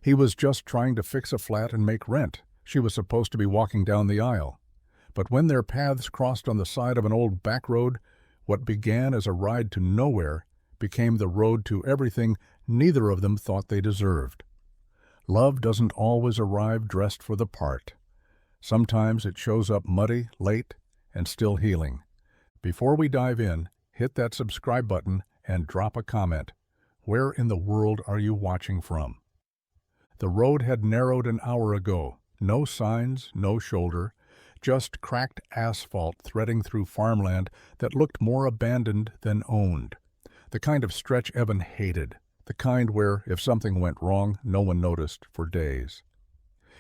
He was just trying to fix a flat and make rent. She was supposed to be walking down the aisle. But when their paths crossed on the side of an old back road, what began as a ride to nowhere became the road to everything neither of them thought they deserved. Love doesn't always arrive dressed for the part. Sometimes it shows up muddy, late, and still healing. Before we dive in, hit that subscribe button and drop a comment. Where in the world are you watching from? The road had narrowed an hour ago. No signs, no shoulder, just cracked asphalt threading through farmland that looked more abandoned than owned. The kind of stretch Evan hated, the kind where, if something went wrong, no one noticed for days.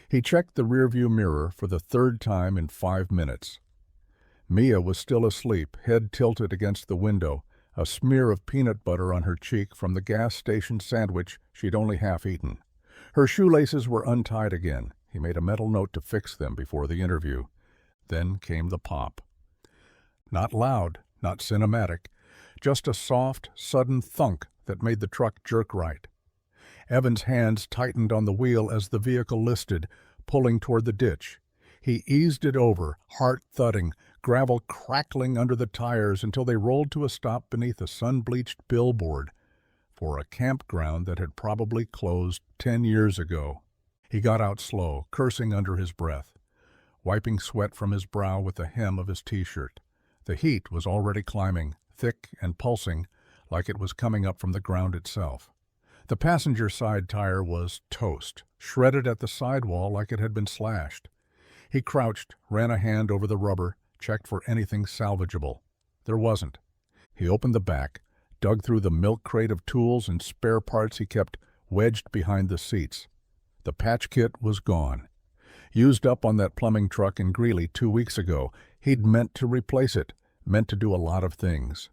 He checked the rearview mirror for the third time in 5 minutes. Mia was still asleep, head tilted against the window, a smear of peanut butter on her cheek from the gas station sandwich she'd only half eaten. Her shoelaces were untied again. He made a mental note to fix them before the interview. Then came the pop. Not loud, not cinematic, just a soft, sudden thunk that made the truck jerk right. Evan's hands tightened on the wheel as the vehicle listed, pulling toward the ditch. He eased it over, heart thudding, gravel crackling under the tires until they rolled to a stop beneath a sun-bleached billboard for a campground that had probably closed 10 years ago. He got out slow, cursing under his breath, wiping sweat from his brow with the hem of his t-shirt. The heat was already climbing, thick and pulsing, like it was coming up from the ground itself. The passenger side tire was toast, shredded at the sidewall like it had been slashed. He crouched, ran a hand over the rubber, checked for anything salvageable. There wasn't. He opened the back, dug through the milk crate of tools and spare parts he kept wedged behind the seats. The patch kit was gone. Used up on that plumbing truck in Greeley 2 weeks ago, he'd meant to replace it, meant to do a lot of things.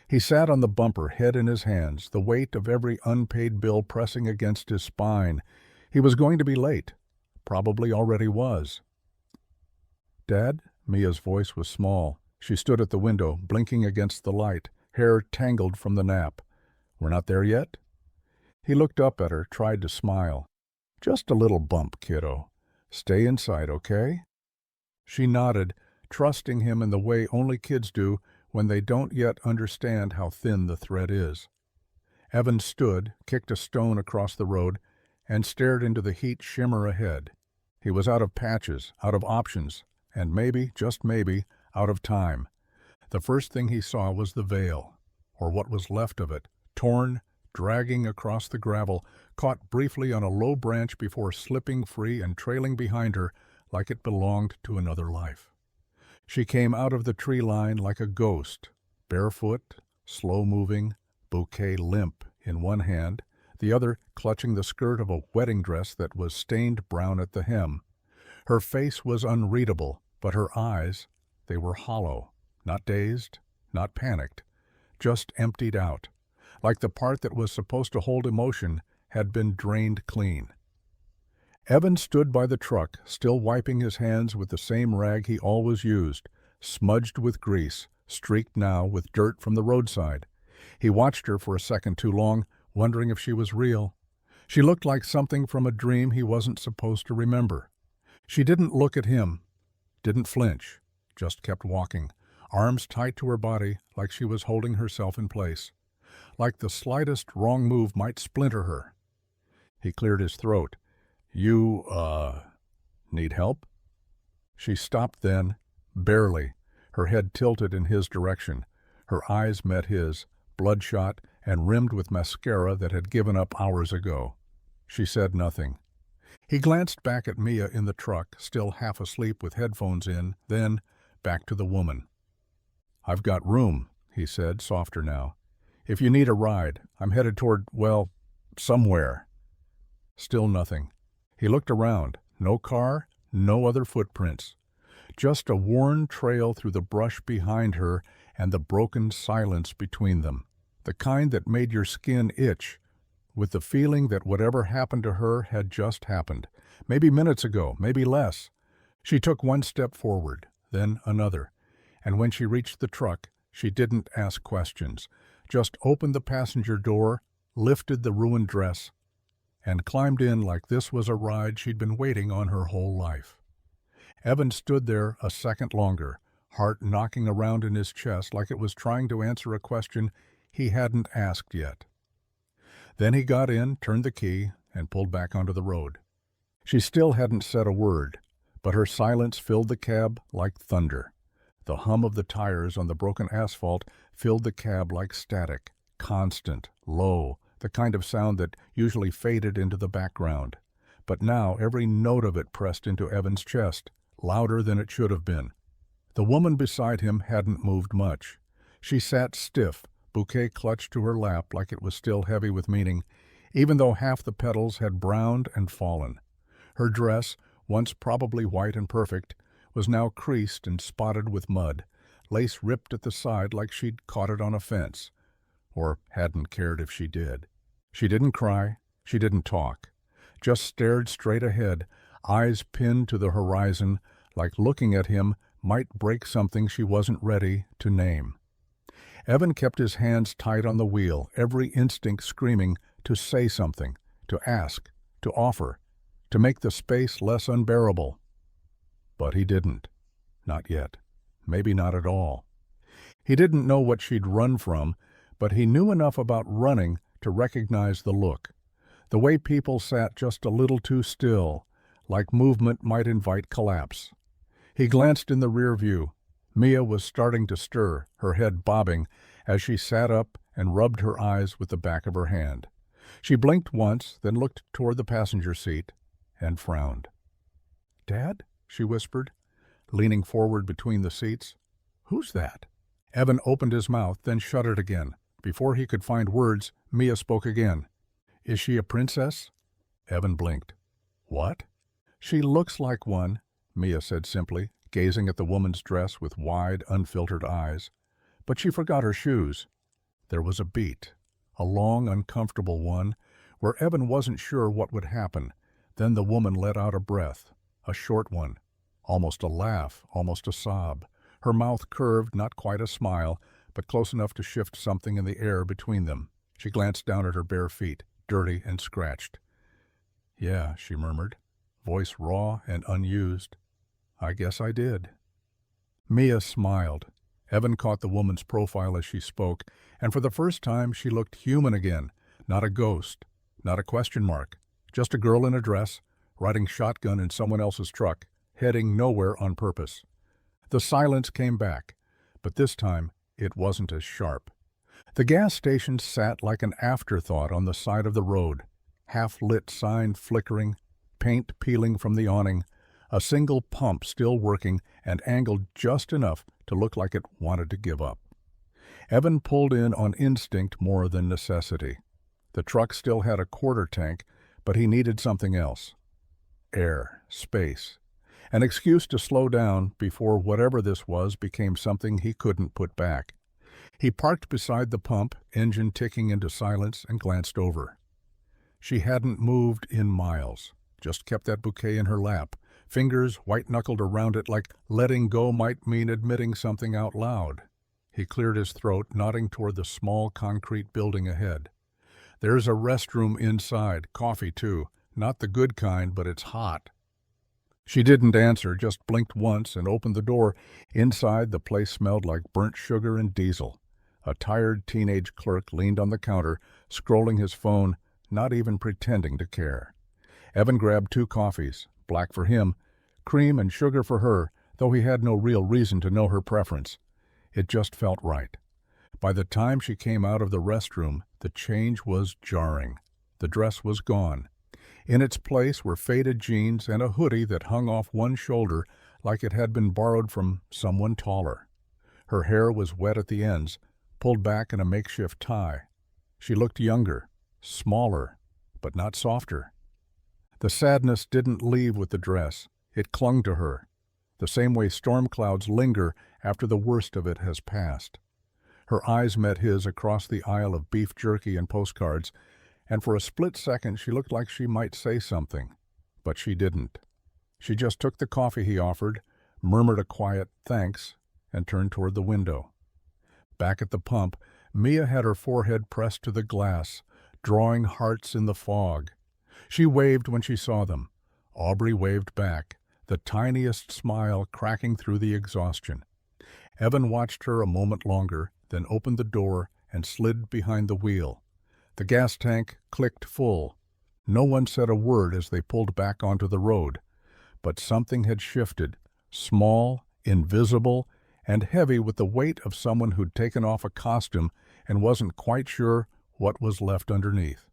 He sat on the bumper, head in his hands, the weight of every unpaid bill pressing against his spine. He was going to be late. Probably already was. "Dad?" Mia's voice was small. She stood at the window, blinking against the light, hair tangled from the nap. "We're not there yet?" He looked up at her, tried to smile. "Just a little bump, kiddo. Stay inside, okay?" She nodded, trusting him in the way only kids do when they don't yet understand how thin the thread is. Evan stood, kicked a stone across the road, and stared into the heat shimmer ahead. He was out of patches, out of options, and maybe, just maybe, out of time. The first thing he saw was the veil, or what was left of it, torn, dragging across the gravel, caught briefly on a low branch before slipping free and trailing behind her like it belonged to another life. She came out of the tree line like a ghost, barefoot, slow-moving, bouquet limp in one hand, the other clutching the skirt of a wedding dress that was stained brown at the hem. Her face was unreadable, but her eyes, they were hollow, not dazed, not panicked, just emptied out, like the part that was supposed to hold emotion had been drained clean. Evan stood by the truck, still wiping his hands with the same rag he always used, smudged with grease, streaked now with dirt from the roadside. He watched her for a second too long, wondering if she was real. She looked like something from a dream he wasn't supposed to remember. She didn't look at him, didn't flinch, just kept walking, arms tight to her body like she was holding herself in place, like the slightest wrong move might splinter her. He cleared his throat. "You, need help?" She stopped then, barely, her head tilted in his direction. Her eyes met his, bloodshot and rimmed with mascara that had given up hours ago. She said nothing. He glanced back at Mia in the truck, still half asleep with headphones in, then back to the woman. "I've got room," he said, softer now. "If you need a ride, I'm headed toward, well, somewhere." Still nothing. He looked around. No car, no other footprints. Just a worn trail through the brush behind her and the broken silence between them. The kind that made your skin itch, with the feeling that whatever happened to her had just happened. Maybe minutes ago, maybe less. She took one step forward, then another. And when she reached the truck, she didn't ask questions. Just opened the passenger door, lifted the ruined dress, and climbed in like this was a ride she'd been waiting on her whole life. Evan stood there a second longer, heart knocking around in his chest like it was trying to answer a question he hadn't asked yet. Then he got in, turned the key, and pulled back onto the road. She still hadn't said a word, but her silence filled the cab like thunder. The hum of the tires on the broken asphalt filled the cab like static, constant, low, the kind of sound that usually faded into the background. But now every note of it pressed into Evan's chest, louder than it should have been. The woman beside him hadn't moved much. She sat stiff, bouquet clutched to her lap like it was still heavy with meaning, even though half the petals had browned and fallen. Her dress, once probably white and perfect, was now creased and spotted with mud, lace ripped at the side like she'd caught it on a fence, or hadn't cared if she did. She didn't cry, she didn't talk, just stared straight ahead, eyes pinned to the horizon, like looking at him might break something she wasn't ready to name. Evan kept his hands tight on the wheel, every instinct screaming to say something, to ask, to offer, to make the space less unbearable. But he didn't. Not yet. Maybe not at all. He didn't know what she'd run from, but he knew enough about running to recognize the look. The way people sat just a little too still, like movement might invite collapse. He glanced in the rear view. Mia was starting to stir, her head bobbing, as she sat up and rubbed her eyes with the back of her hand. She blinked once, then looked toward the passenger seat and frowned. "Dad?" she whispered, leaning forward between the seats. "Who's that?" Evan opened his mouth, then shut it again. Before he could find words, Mia spoke again. "Is she a princess?" Evan blinked. "What?" "She looks like one," Mia said simply, gazing at the woman's dress with wide, unfiltered eyes. But she forgot her shoes. There was a beat, a long, uncomfortable one, where Evan wasn't sure what would happen. Then the woman let out a breath, a short one, almost a laugh, almost a sob. Her mouth curved, not quite a smile, but close enough to shift something in the air between them. She glanced down at her bare feet, dirty and scratched. "Yeah," she murmured, voice raw and unused. "I guess I did." Mia smiled. Evan caught the woman's profile as she spoke, and for the first time she looked human again, not a ghost, not a question mark, just a girl in a dress, riding shotgun in someone else's truck, heading nowhere on purpose. The silence came back, but this time it wasn't as sharp. The gas station sat like an afterthought on the side of the road, half-lit sign flickering, paint peeling from the awning, a single pump still working and angled just enough to look like it wanted to give up. Evan pulled in on instinct more than necessity. The truck still had a quarter tank, but he needed something else. Air, space, an excuse to slow down before whatever this was became something he couldn't put back. He parked beside the pump, engine ticking into silence, and glanced over. She hadn't moved in miles, just kept that bouquet in her lap, fingers white-knuckled around it like letting go might mean admitting something out loud. He cleared his throat, nodding toward the small concrete building ahead. "There's a restroom inside, coffee too. Not the good kind, but it's hot." She didn't answer, just blinked once and opened the door. Inside, the place smelled like burnt sugar and diesel. A tired teenage clerk leaned on the counter, scrolling his phone, not even pretending to care. Evan grabbed 2 coffees, black for him, cream and sugar for her, though he had no real reason to know her preference. It just felt right. By the time she came out of the restroom, the change was jarring. The dress was gone. In its place were faded jeans and a hoodie that hung off one shoulder like it had been borrowed from someone taller. Her hair was wet at the ends, pulled back in a makeshift tie. She looked younger, smaller, but not softer. The sadness didn't leave with the dress. It clung to her, the same way storm clouds linger after the worst of it has passed. Her eyes met his across the aisle of beef jerky and postcards, and for a split second she looked like she might say something, but she didn't. She just took the coffee he offered, murmured a quiet thanks, and turned toward the window. Back at the pump, Mia had her forehead pressed to the glass, drawing hearts in the fog. She waved when she saw them. Aubrey waved back, the tiniest smile cracking through the exhaustion. Evan watched her a moment longer, then opened the door and slid behind the wheel. The gas tank clicked full. No one said a word as they pulled back onto the road. But something had shifted, small, invisible, and heavy with the weight of someone who'd taken off a costume and wasn't quite sure what was left underneath.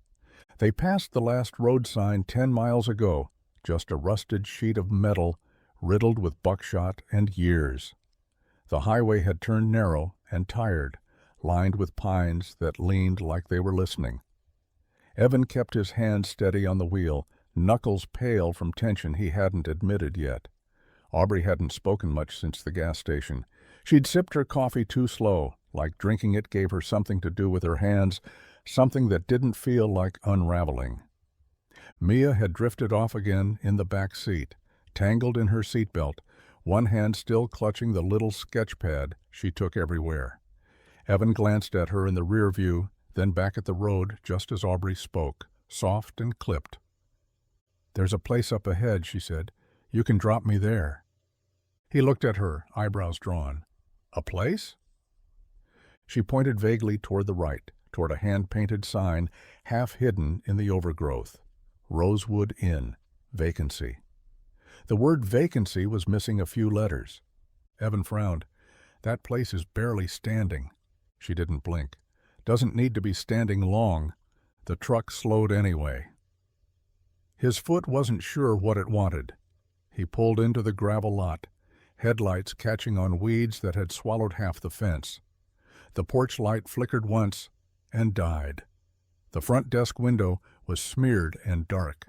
They passed the last road sign 10 miles ago, just a rusted sheet of metal riddled with buckshot and years. The highway had turned narrow and tired, lined with pines that leaned like they were listening. Evan kept his hand steady on the wheel, knuckles pale from tension he hadn't admitted yet. Aubrey hadn't spoken much since the gas station. She'd sipped her coffee too slow, like drinking it gave her something to do with her hands, something that didn't feel like unraveling. Mia had drifted off again in the back seat, tangled in her seatbelt, one hand still clutching the little sketch pad she took everywhere. Evan glanced at her in the rear view, then back at the road just as Aubrey spoke, soft and clipped. "There's a place up ahead," she said. "You can drop me there." He looked at her, eyebrows drawn. "A place?" She pointed vaguely toward the right, toward a hand-painted sign half hidden in the overgrowth. Rosewood Inn. Vacancy. The word vacancy was missing a few letters. Evan frowned. "That place is barely standing." She didn't blink. "Doesn't need to be standing long." The truck slowed anyway. His foot wasn't sure what it wanted. He pulled into the gravel lot, headlights catching on weeds that had swallowed half the fence. The porch light flickered once and died. The front desk window was smeared and dark.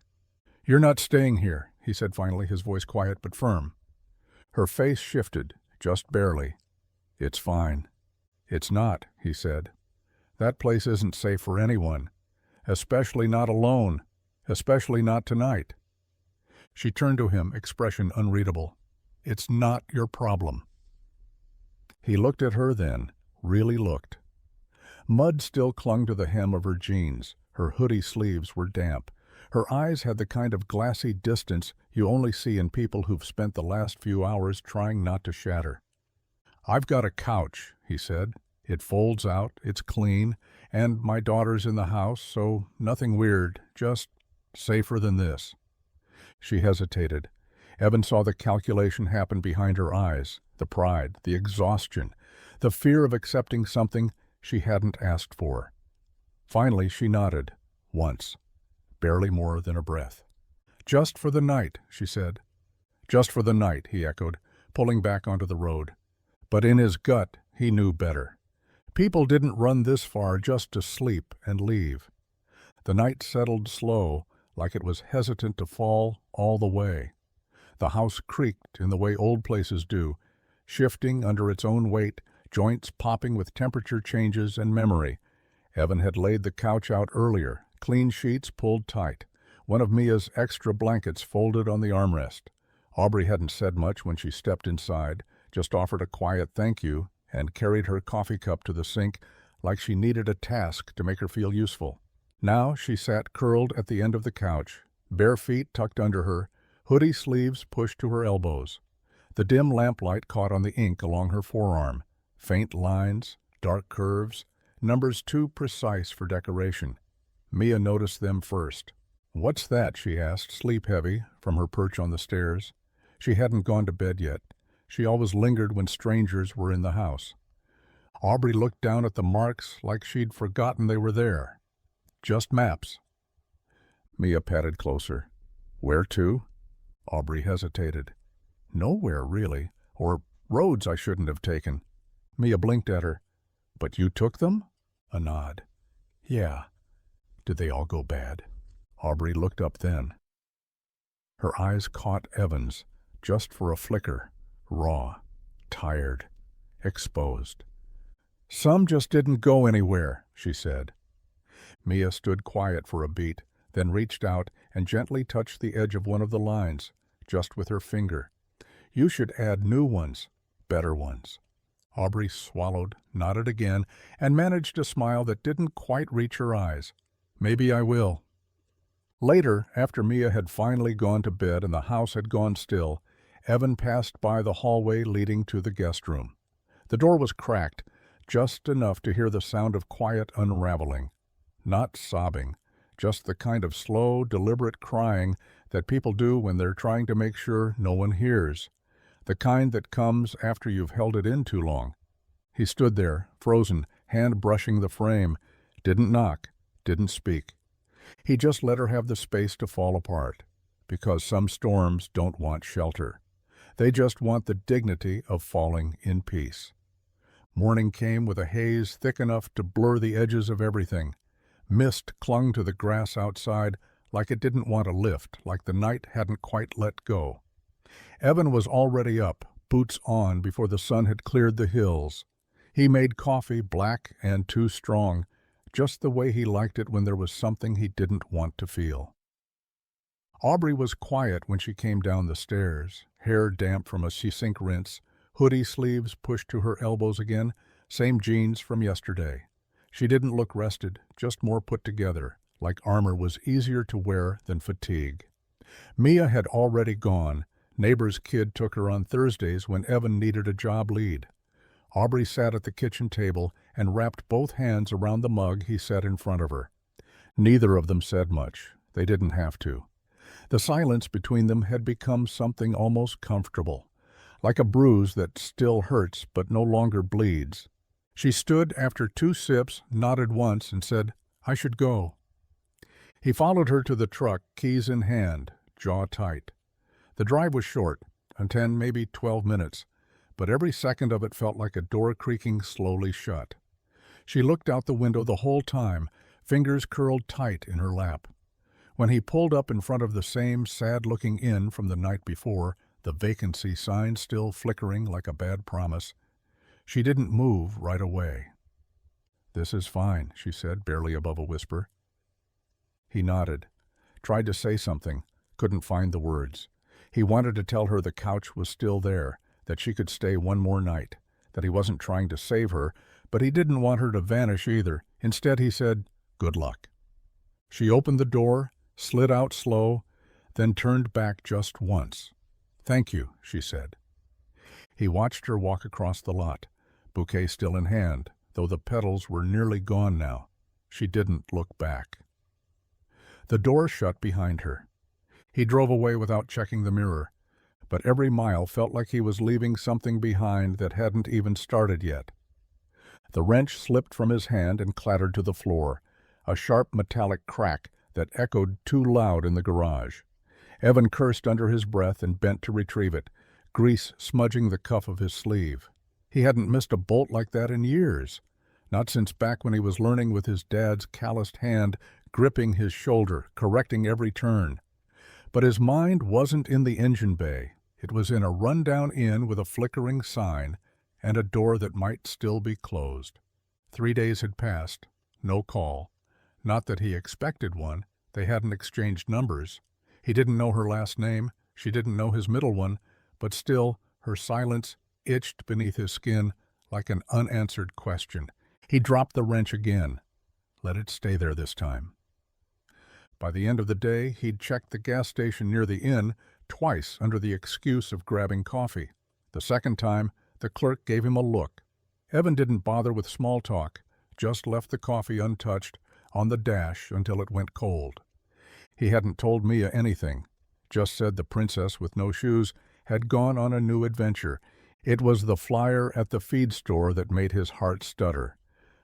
"You're not staying here," he said finally, his voice quiet but firm. Her face shifted, just barely. "It's fine." "It's not," he said. "That place isn't safe for anyone, especially not alone, especially not tonight." She turned to him, expression unreadable. "It's not your problem." He looked at her then, really looked. Mud still clung to the hem of her jeans. Her hoodie sleeves were damp. Her eyes had the kind of glassy distance you only see in people who've spent the last few hours trying not to shatter. "I've got a couch," he said. "It folds out, it's clean, and my daughter's in the house, so nothing weird, just safer than this." She hesitated. Evan saw the calculation happen behind her eyes, the pride, the exhaustion, the fear of accepting something she hadn't asked for. Finally, she nodded, once, barely more than a breath. "Just for the night," she said. "Just for the night," he echoed, pulling back onto the road. But in his gut, he knew better. People didn't run this far just to sleep and leave. The night settled slow, like it was hesitant to fall all the way. The house creaked in the way old places do, shifting under its own weight, joints popping with temperature changes and memory. Evan had laid the couch out earlier, clean sheets pulled tight, one of Mia's extra blankets folded on the armrest. Aubrey hadn't said much when she stepped inside, just offered a quiet thank you and carried her coffee cup to the sink like she needed a task to make her feel useful. Now she sat curled at the end of the couch, bare feet tucked under her, hoodie sleeves pushed to her elbows. The dim lamplight caught on the ink along her forearm, faint lines, dark curves, numbers too precise for decoration. Mia noticed them first. "What's that?" she asked, sleep-heavy, from her perch on the stairs. She hadn't gone to bed yet. She always lingered when strangers were in the house. Aubrey looked down at the marks like she'd forgotten they were there. "Just maps." Mia patted closer. "Where to?" Aubrey hesitated. "Nowhere, really. Or roads I shouldn't have taken." Mia blinked at her. "But you took them?" A nod. "Yeah." "Did they all go bad?" Aubrey looked up then. Her eyes caught Evan's, just for a flicker, raw, tired, exposed. "Some just didn't go anywhere," she said. Mia stood quiet for a beat, then reached out and gently touched the edge of one of the lines, just with her finger. "You should add new ones, better ones." Aubrey swallowed, nodded again, and managed a smile that didn't quite reach her eyes. "Maybe I will." Later, after Mia had finally gone to bed and the house had gone still, Evan passed by the hallway leading to the guest room. The door was cracked, just enough to hear the sound of quiet unraveling. Not sobbing, just the kind of slow, deliberate crying that people do when they're trying to make sure no one hears. The kind that comes after you've held it in too long. He stood there, frozen, hand brushing the frame, didn't knock, didn't speak. He just let her have the space to fall apart, because some storms don't want shelter. They just want the dignity of falling in peace. Morning came with a haze thick enough to blur the edges of everything. Mist clung to the grass outside like it didn't want to lift, like the night hadn't quite let go. Evan was already up, boots on, before the sun had cleared the hills. He made coffee black and too strong, just the way he liked it when there was something he didn't want to feel. Aubrey was quiet when she came down the stairs, hair damp from a sink rinse, hoodie sleeves pushed to her elbows again, same jeans from yesterday. She didn't look rested, just more put together, like armor was easier to wear than fatigue. Mia had already gone. Neighbor's kid took her on Thursdays when Evan needed a job lead. Aubrey sat at the kitchen table and wrapped both hands around the mug he set in front of her. Neither of them said much. They didn't have to. The silence between them had become something almost comfortable, like a bruise that still hurts but no longer bleeds. She stood after 2 sips, nodded once, and said, "I should go." He followed her to the truck, keys in hand, jaw tight. The drive was short, 10, maybe 12 minutes, but every second of it felt like a door creaking slowly shut. She looked out the window the whole time, fingers curled tight in her lap. When he pulled up in front of the same sad-looking inn from the night before, the vacancy sign still flickering like a bad promise, she didn't move right away. "This is fine," she said, barely above a whisper. He nodded, tried to say something, couldn't find the words. He wanted to tell her the couch was still there, that she could stay one more night, that he wasn't trying to save her, but he didn't want her to vanish either. Instead, he said, "Good luck." She opened the door, slid out slow, then turned back just once. "Thank you," she said. He watched her walk across the lot, bouquet still in hand, though the petals were nearly gone now. She didn't look back. The door shut behind her. He drove away without checking the mirror, but every mile felt like he was leaving something behind that hadn't even started yet. The wrench slipped from his hand and clattered to the floor, a sharp metallic crack that echoed too loud in the garage. Evan cursed under his breath and bent to retrieve it, grease smudging the cuff of his sleeve. He hadn't missed a bolt like that in years, not since back when he was learning with his dad's calloused hand gripping his shoulder, correcting every turn. But his mind wasn't in the engine bay. It was in a run-down inn with a flickering sign and a door that might still be closed. 3 days had passed, no call. Not that he expected one. They hadn't exchanged numbers. He didn't know her last name. She didn't know his middle one. But still, her silence itched beneath his skin like an unanswered question. He dropped the wrench again. Let it stay there this time. By the end of the day, he'd checked the gas station near the inn twice under the excuse of grabbing coffee. The second time, the clerk gave him a look. Evan didn't bother with small talk, just left the coffee untouched on the dash until it went cold. He hadn't told Mia anything, just said the princess with no shoes had gone on a new adventure. It was the flyer at the feed store that made his heart stutter.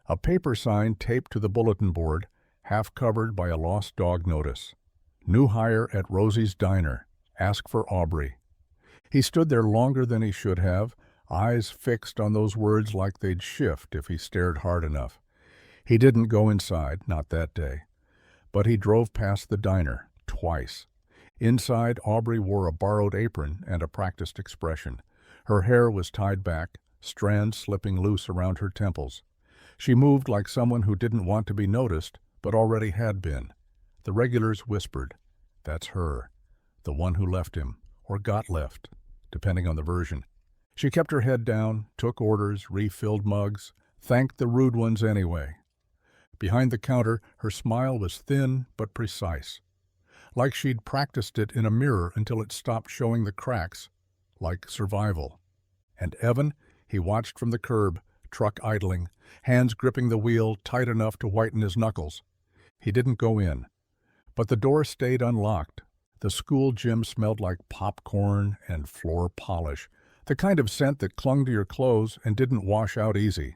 A paper sign taped to the bulletin board, half covered by a lost dog notice. New hire at Rosie's Diner. Ask for Aubrey. He stood there longer than he should have, eyes fixed on those words like they'd shift if he stared hard enough. He didn't go inside, not that day. But he drove past the diner, twice. Inside, Aubrey wore a borrowed apron and a practiced expression. Her hair was tied back, strands slipping loose around her temples. She moved like someone who didn't want to be noticed, but already had been. The regulars whispered, "That's her," the one who left him, or got left, depending on the version. She kept her head down, took orders, refilled mugs, thanked the rude ones anyway. Behind the counter, her smile was thin but precise. like she'd practiced it in a mirror until it stopped showing the cracks, like survival. And Evan, he watched from the curb, truck idling, hands gripping the wheel tight enough to whiten his knuckles. He didn't go in. But the door stayed unlocked. The school gym smelled like popcorn and floor polish, the kind of scent that clung to your clothes and didn't wash out easy.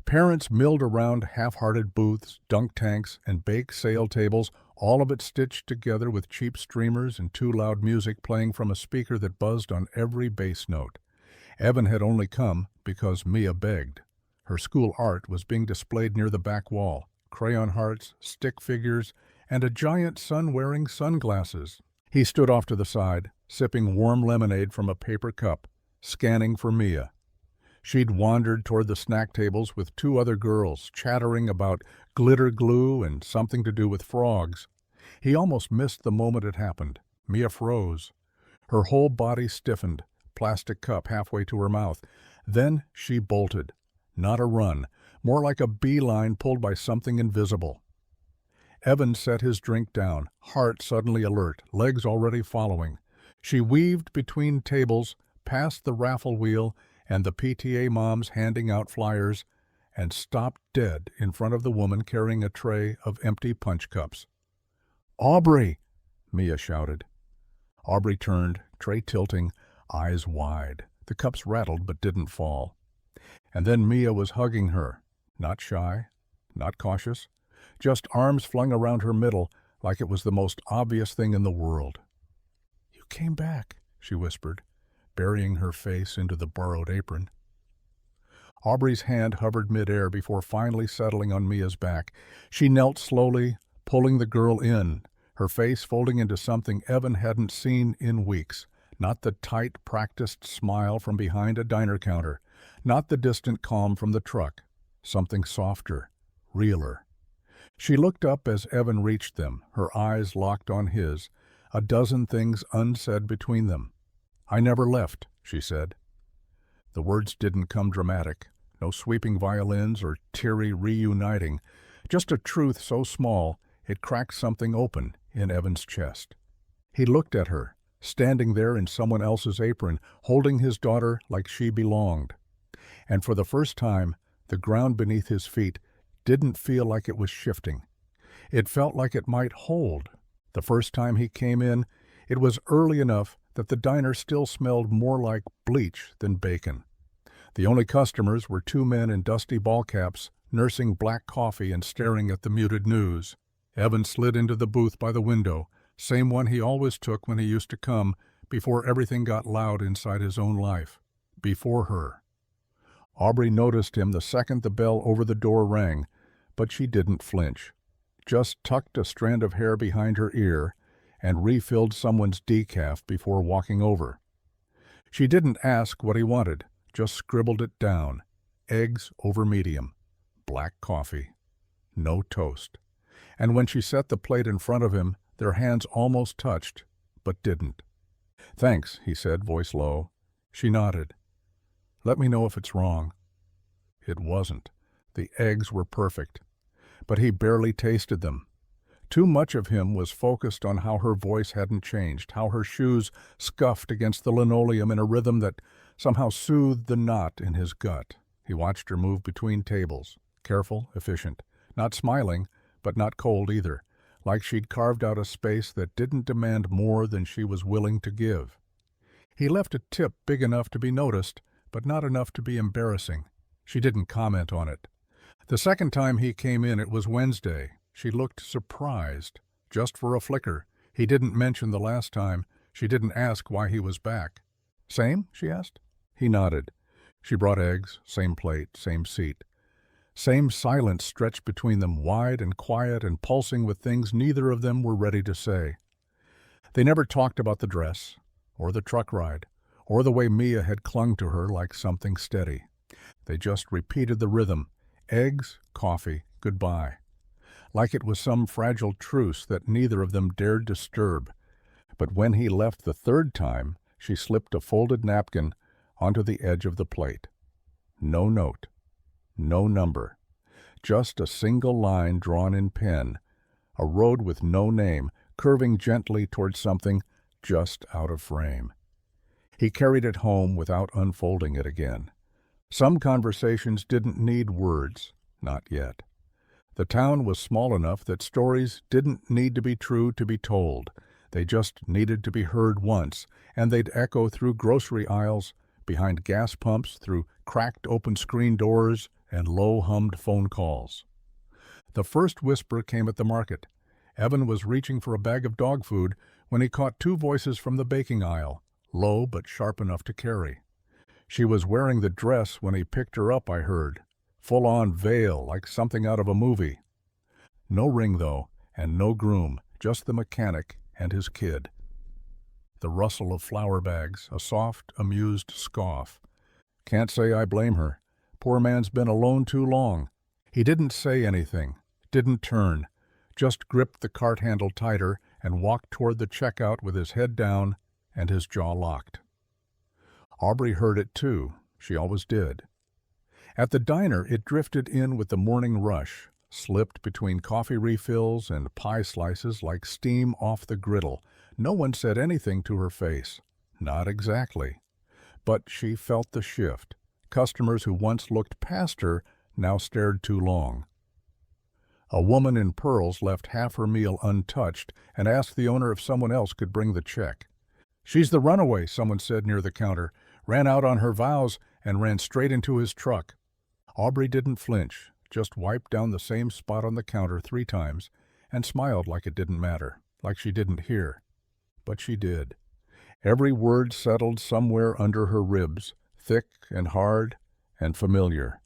Parents milled around half-hearted booths, dunk tanks, and bake sale tables, all of it stitched together with cheap streamers and too loud music playing from a speaker that buzzed on every bass note. Evan had only come because Mia begged. Her school art was being displayed near the back wall, crayon hearts, stick figures, and a giant sun wearing sunglasses. He stood off to the side, sipping warm lemonade from a paper cup, scanning for Mia. She'd wandered toward the snack tables with two other girls, chattering about glitter glue and something to do with frogs. He almost missed the moment it happened. Mia froze. Her whole body stiffened, plastic cup halfway to her mouth. Then she bolted. Not a run, more like a beeline pulled by something invisible. Evan set his drink down, heart suddenly alert, legs already following. She weaved between tables, past the raffle wheel and the PTA moms handing out flyers, and stopped dead in front of the woman carrying a tray of empty punch cups. "Aubrey!" Mia shouted. Aubrey turned, tray tilting, eyes wide. The cups rattled but didn't fall. And then Mia was hugging her, not shy, not cautious, just arms flung around her middle like it was the most obvious thing in the world. "You came back," she whispered, burying her face into the borrowed apron. Aubrey's hand hovered midair before finally settling on Mia's back. She knelt slowly, pulling the girl in, her face folding into something Evan hadn't seen in weeks. Not the tight, practiced smile from behind a diner counter, not the distant calm from the truck. Something softer, realer. She looked up as Evan reached them, her eyes locked on his, a dozen things unsaid between them. "I never left," she said. The words didn't come dramatic, no sweeping violins or teary reuniting, just a truth so small it cracked something open in Evan's chest. He looked at her, standing there in someone else's apron, holding his daughter like she belonged. And for the first time, the ground beneath his feet didn't feel like it was shifting. It felt like it might hold. The first time he came in, it was early enough that the diner still smelled more like bleach than bacon. The only customers were two men in dusty ball caps, nursing black coffee and staring at the muted news. Evan slid into the booth by the window, same one he always took when he used to come, before everything got loud inside his own life. Before her. Aubrey noticed him the second the bell over the door rang, but she didn't flinch. Just tucked a strand of hair behind her ear and refilled someone's decaf before walking over. She didn't ask what he wanted, just scribbled it down. Eggs over medium. Black coffee. No toast. And when she set the plate in front of him, their hands almost touched, but didn't. "Thanks," he said, voice low. She nodded. "Let me know if it's wrong." It wasn't. The eggs were perfect. But he barely tasted them. Too much of him was focused on how her voice hadn't changed, how her shoes scuffed against the linoleum in a rhythm that somehow soothed the knot in his gut. He watched her move between tables, careful, efficient, not smiling, but not cold either, like she'd carved out a space that didn't demand more than she was willing to give. He left a tip big enough to be noticed, but not enough to be embarrassing. She didn't comment on it. The second time he came in, it was Wednesday. She looked surprised, just for a flicker. He didn't mention the last time. She didn't ask why he was back. "Same?" she asked. He nodded. She brought eggs, same plate, same seat. Same silence stretched between them, wide and quiet and pulsing with things neither of them were ready to say. They never talked about the dress, or the truck ride, or the way Mia had clung to her like something steady. They just repeated the rhythm. Eggs, coffee, goodbye. Like it was some fragile truce that neither of them dared disturb. But when he left the third time, she slipped a folded napkin onto the edge of the plate. No note. No number. Just a single line drawn in pen. A road with no name, curving gently towards something just out of frame. He carried it home without unfolding it again. Some conversations didn't need words, not yet. The town was small enough that stories didn't need to be true to be told. They just needed to be heard once, and they'd echo through grocery aisles, behind gas pumps, through cracked open screen doors, and low-hummed phone calls. The first whisper came at the market. Evan was reaching for a bag of dog food when he caught two voices from the baking aisle, low but sharp enough to carry. She was wearing the dress when he picked her up, I heard. Full-on veil, like something out of a movie. No ring, though, and no groom, just the mechanic and his kid. The rustle of flour bags, a soft, amused scoff. Can't say I blame her. Poor man's been alone too long. He didn't say anything, didn't turn, just gripped the cart handle tighter and walked toward the checkout with his head down and his jaw locked. Aubrey heard it too. She always did. At the diner, it drifted in with the morning rush, slipped between coffee refills and pie slices like steam off the griddle. No one said anything to her face. Not exactly. But she felt the shift. Customers who once looked past her now stared too long. A woman in pearls left half her meal untouched and asked the owner if someone else could bring the check. "She's the runaway," someone said near the counter. "Ran out on her vows and ran straight into his truck." Aubrey didn't flinch, just wiped down the same spot on the counter 3 times and smiled like it didn't matter, like she didn't hear. But she did. Every word settled somewhere under her ribs, thick and hard and familiar.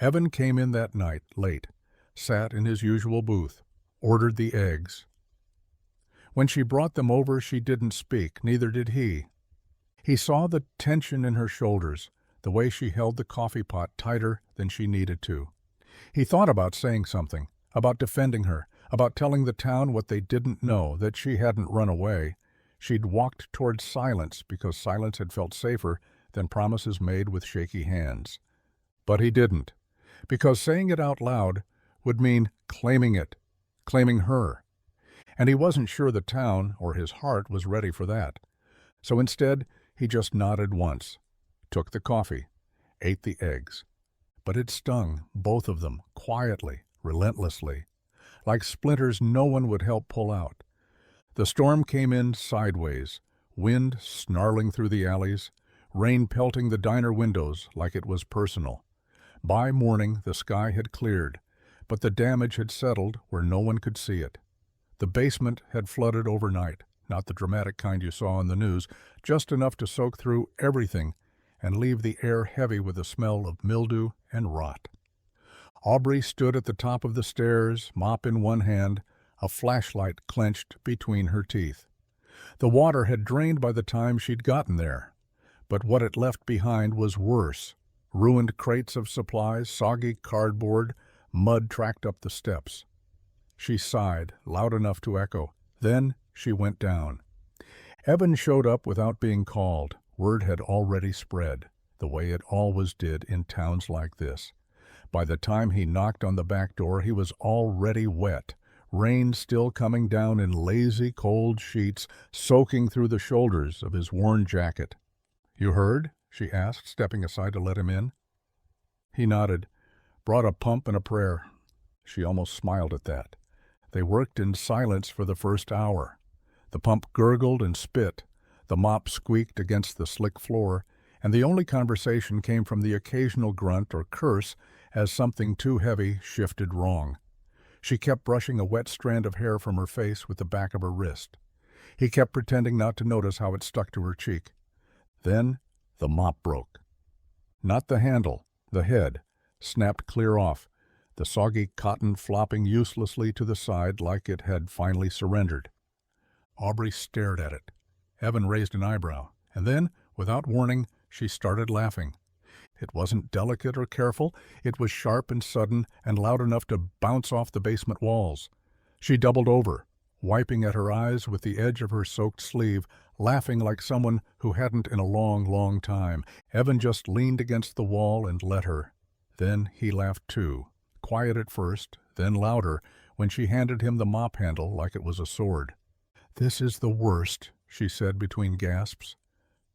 Evan came in that night, late, sat in his usual booth, ordered the eggs. When she brought them over, she didn't speak, neither did he. He saw the tension in her shoulders, the way she held the coffee pot tighter than she needed to. He thought about saying something, about defending her, about telling the town what they didn't know, that she hadn't run away. She'd walked towards silence because silence had felt safer than promises made with shaky hands. But he didn't, because saying it out loud would mean claiming it, claiming her. And he wasn't sure the town or his heart was ready for that. So instead, he just nodded once, took the coffee, ate the eggs. But it stung, both of them, quietly, relentlessly, like splinters no one would help pull out. The storm came in sideways, wind snarling through the alleys, rain pelting the diner windows like it was personal. By morning, the sky had cleared, but the damage had settled where no one could see it. The basement had flooded overnight, not the dramatic kind you saw on the news, just enough to soak through everything and leave the air heavy with the smell of mildew and rot. Aubrey stood at the top of the stairs, mop in one hand, a flashlight clenched between her teeth. The water had drained by the time she'd gotten there, but what it left behind was worse. Ruined crates of supplies, soggy cardboard, mud tracked up the steps. She sighed, loud enough to echo. Then she went down. Evan showed up without being called. Word had already spread, the way it always did in towns like this. By the time he knocked on the back door, he was already wet, rain still coming down in lazy, cold sheets, soaking through the shoulders of his worn jacket. "You heard?" she asked, stepping aside to let him in. He nodded. "Brought a pump and a prayer." She almost smiled at that. They worked in silence for the first hour. The pump gurgled and spit. The mop squeaked against the slick floor, and the only conversation came from the occasional grunt or curse as something too heavy shifted wrong. She kept brushing a wet strand of hair from her face with the back of her wrist. He kept pretending not to notice how it stuck to her cheek. Then the mop broke. Not the handle, the head, snapped clear off, the soggy cotton flopping uselessly to the side like it had finally surrendered. Aubrey stared at it. Evan raised an eyebrow, and then, without warning, she started laughing. It wasn't delicate or careful, it was sharp and sudden and loud enough to bounce off the basement walls. She doubled over, wiping at her eyes with the edge of her soaked sleeve, laughing like someone who hadn't in a long, long time. Evan just leaned against the wall and let her. Then he laughed too, quiet at first, then louder, when she handed him the mop handle like it was a sword. "This is the worst," she said between gasps.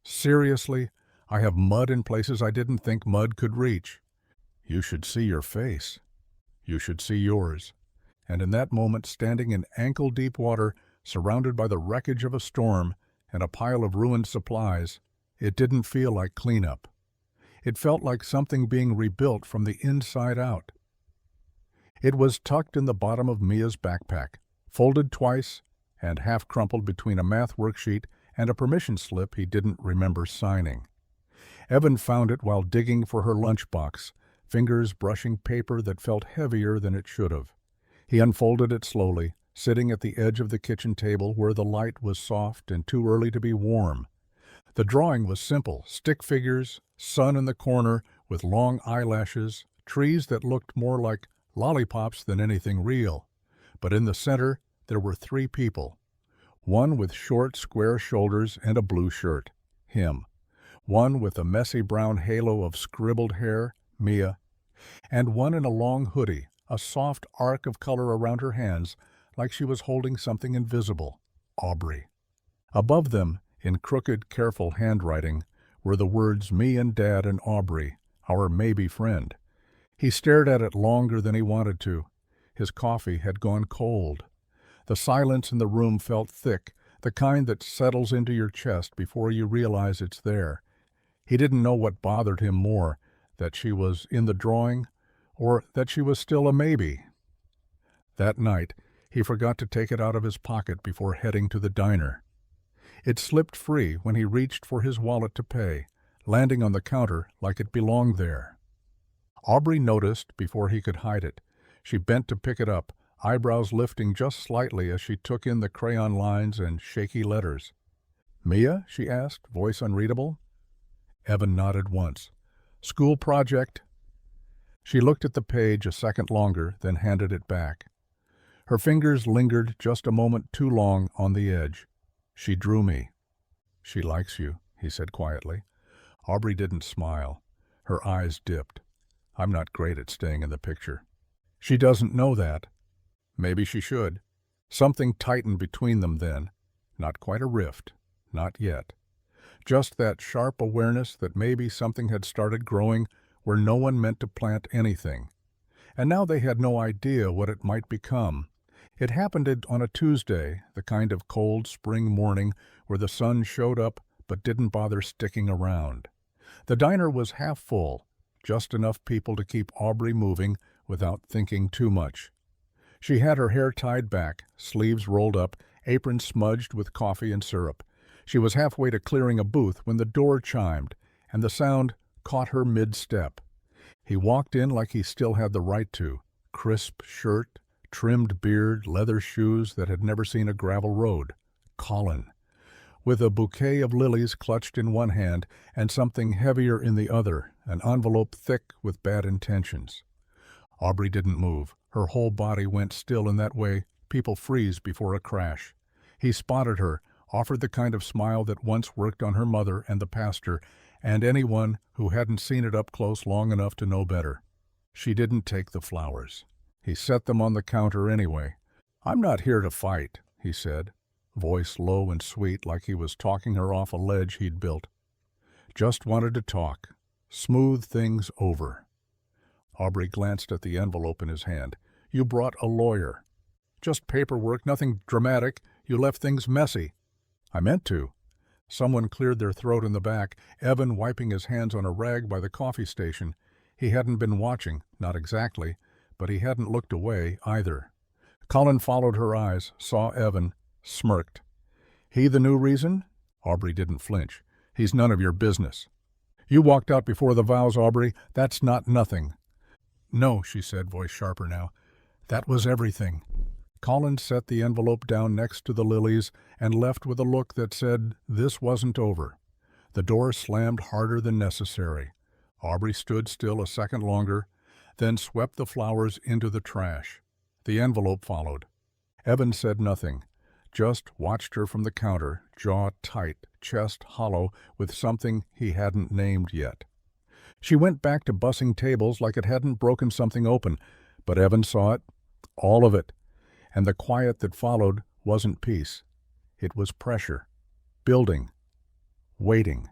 "Seriously, I have mud in places I didn't think mud could reach. You should see your face. You should see yours." And in that moment, standing in ankle-deep water, surrounded by the wreckage of a storm and a pile of ruined supplies, it didn't feel like cleanup. It felt like something being rebuilt from the inside out. It was tucked in the bottom of Mia's backpack, folded twice, and half crumpled between a math worksheet and a permission slip he didn't remember signing. Evan found it while digging for her lunchbox, fingers brushing paper that felt heavier than it should have. He unfolded it slowly, sitting at the edge of the kitchen table where the light was soft and too early to be warm. The drawing was simple: stick figures, sun in the corner with long eyelashes, trees that looked more like lollipops than anything real. But in the center, there were 3 people. One with short, square shoulders and a blue shirt, him. One with a messy brown halo of scribbled hair, Mia. And one in a long hoodie, a soft arc of color around her hands, like she was holding something invisible, Aubrey. Above them, in crooked, careful handwriting, were the words "Me and Dad and Aubrey, our maybe friend." He stared at it longer than he wanted to. His coffee had gone cold. The silence in the room felt thick, the kind that settles into your chest before you realize it's there. He didn't know what bothered him more, that she was in the drawing, or that she was still a maybe. That night, he forgot to take it out of his pocket before heading to the diner. It slipped free when he reached for his wallet to pay, landing on the counter like it belonged there. Aubrey noticed before he could hide it. She bent to pick it up, eyebrows lifting just slightly as she took in the crayon lines and shaky letters. "Mia?" she asked, voice unreadable. Evan nodded once. "School project." She looked at the page a second longer, then handed it back. Her fingers lingered just a moment too long on the edge. "She drew me." "She likes you," he said quietly. Aubrey didn't smile. Her eyes dipped. "I'm not great at staying in the picture." "She doesn't know that." Maybe she should. Something tightened between them then. Not quite a rift. Not yet. Just that sharp awareness that maybe something had started growing where no one meant to plant anything. And now they had no idea what it might become. It happened on a Tuesday, the kind of cold spring morning where the sun showed up but didn't bother sticking around. The diner was half full, just enough people to keep Aubrey moving without thinking too much. She had her hair tied back, sleeves rolled up, apron smudged with coffee and syrup. She was halfway to clearing a booth when the door chimed, and the sound caught her mid-step. He walked in like he still had the right to: crisp shirt, trimmed beard, leather shoes that had never seen a gravel road. Colin. With a bouquet of lilies clutched in one hand and something heavier in the other, an envelope thick with bad intentions. Aubrey didn't move. Her whole body went still in that way people freeze before a crash. He spotted her, offered the kind of smile that once worked on her mother and the pastor, and anyone who hadn't seen it up close long enough to know better. She didn't take the flowers. He set them on the counter anyway. "I'm not here to fight," he said, voice low and sweet like he was talking her off a ledge he'd built. "Just wanted to talk. Smooth things over." Aubrey glanced at the envelope in his hand. "You brought a lawyer." "Just paperwork, nothing dramatic. You left things messy." "I meant to." Someone cleared their throat in the back, Evan wiping his hands on a rag by the coffee station. He hadn't been watching, not exactly, but he hadn't looked away either. Colin followed her eyes, saw Evan, smirked. "He the new reason?" Aubrey didn't flinch. "He's none of your business." "You walked out before the vows, Aubrey. That's not nothing." "No," she said, voice sharper now. "That was everything." Colin set the envelope down next to the lilies and left with a look that said this wasn't over. The door slammed harder than necessary. Aubrey stood still a second longer, then swept the flowers into the trash. The envelope followed. Evan said nothing, just watched her from the counter, jaw tight, chest hollow with something he hadn't named yet. She went back to bussing tables like it hadn't broken something open, but Evan saw it, all of it, and the quiet that followed wasn't peace. It was pressure. Building. Waiting.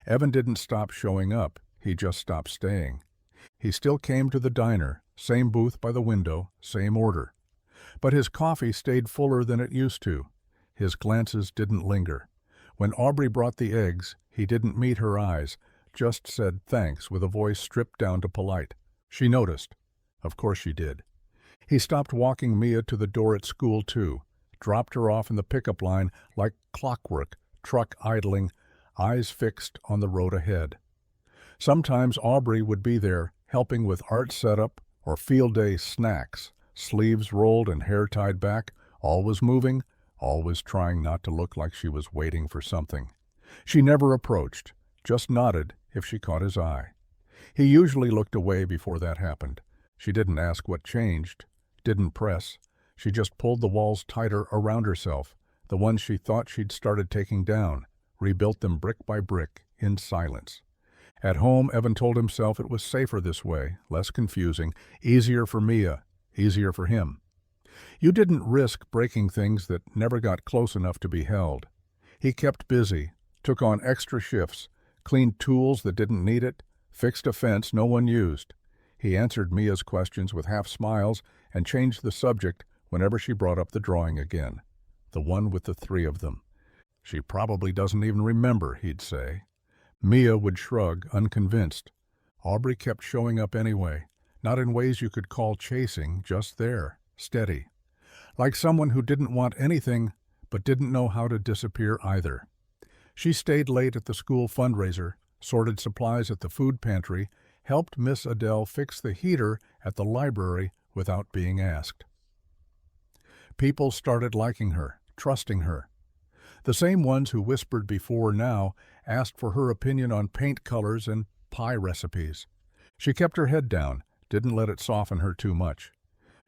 Evan didn't stop showing up, he just stopped staying. He still came to the diner, same booth by the window, same order. But his coffee stayed fuller than it used to. His glances didn't linger. When Aubrey brought the eggs, he didn't meet her eyes, just said thanks with a voice stripped down to polite. She noticed. Of course she did. He stopped walking Mia to the door at school, too, dropped her off in the pickup line like clockwork, truck idling, eyes fixed on the road ahead. Sometimes Aubrey would be there, helping with art setup or field day snacks, sleeves rolled and hair tied back, always moving, always trying not to look like she was waiting for something. She never approached, just nodded if she caught his eye. He usually looked away before that happened. She didn't ask what changed, didn't press. She just pulled the walls tighter around herself, the ones she thought she'd started taking down, rebuilt them brick by brick, in silence. At home, Evan told himself it was safer this way, less confusing, easier for Mia, easier for him. You didn't risk breaking things that never got close enough to be held. He kept busy, took on extra shifts, cleaned tools that didn't need it, fixed a fence no one used. He answered Mia's questions with half smiles and changed the subject whenever she brought up the drawing again, the one with the 3 of them. She probably doesn't even remember, he'd say. Mia would shrug, unconvinced. Aubrey kept showing up anyway, not in ways you could call chasing, just there, steady. Like someone who didn't want anything, but didn't know how to disappear either. She stayed late at the school fundraiser, sorted supplies at the food pantry, helped Miss Adele fix the heater at the library without being asked. People started liking her, trusting her. The same ones who whispered before now asked for her opinion on paint colors and pie recipes. She kept her head down, didn't let it soften her too much.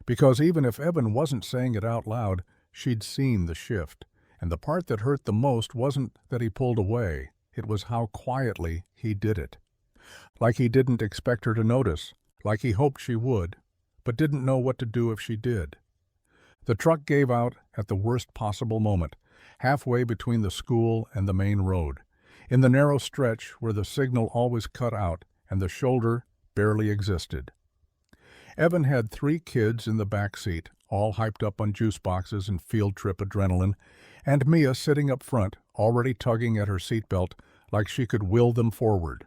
Because even if Evan wasn't saying it out loud, she'd seen the shift. And the part that hurt the most wasn't that he pulled away, it was how quietly he did it. Like he didn't expect her to notice, like he hoped she would, but didn't know what to do if she did. The truck gave out at the worst possible moment, halfway between the school and the main road, in the narrow stretch where the signal always cut out and the shoulder barely existed. Evan had 3 kids in the back seat, all hyped up on juice boxes and field trip adrenaline, and Mia sitting up front, already tugging at her seatbelt like she could will them forward.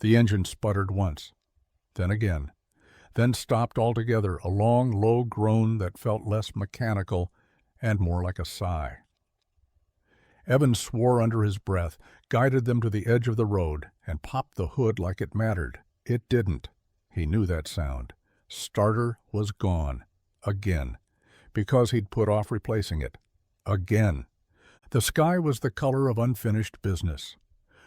The engine sputtered once, then again, then stopped altogether, a long, low groan that felt less mechanical and more like a sigh. Evan swore under his breath, guided them to the edge of the road, and popped the hood like it mattered. It didn't. He knew that sound. Starter was gone. Again. Because he'd put off replacing it. Again. The sky was the color of unfinished business.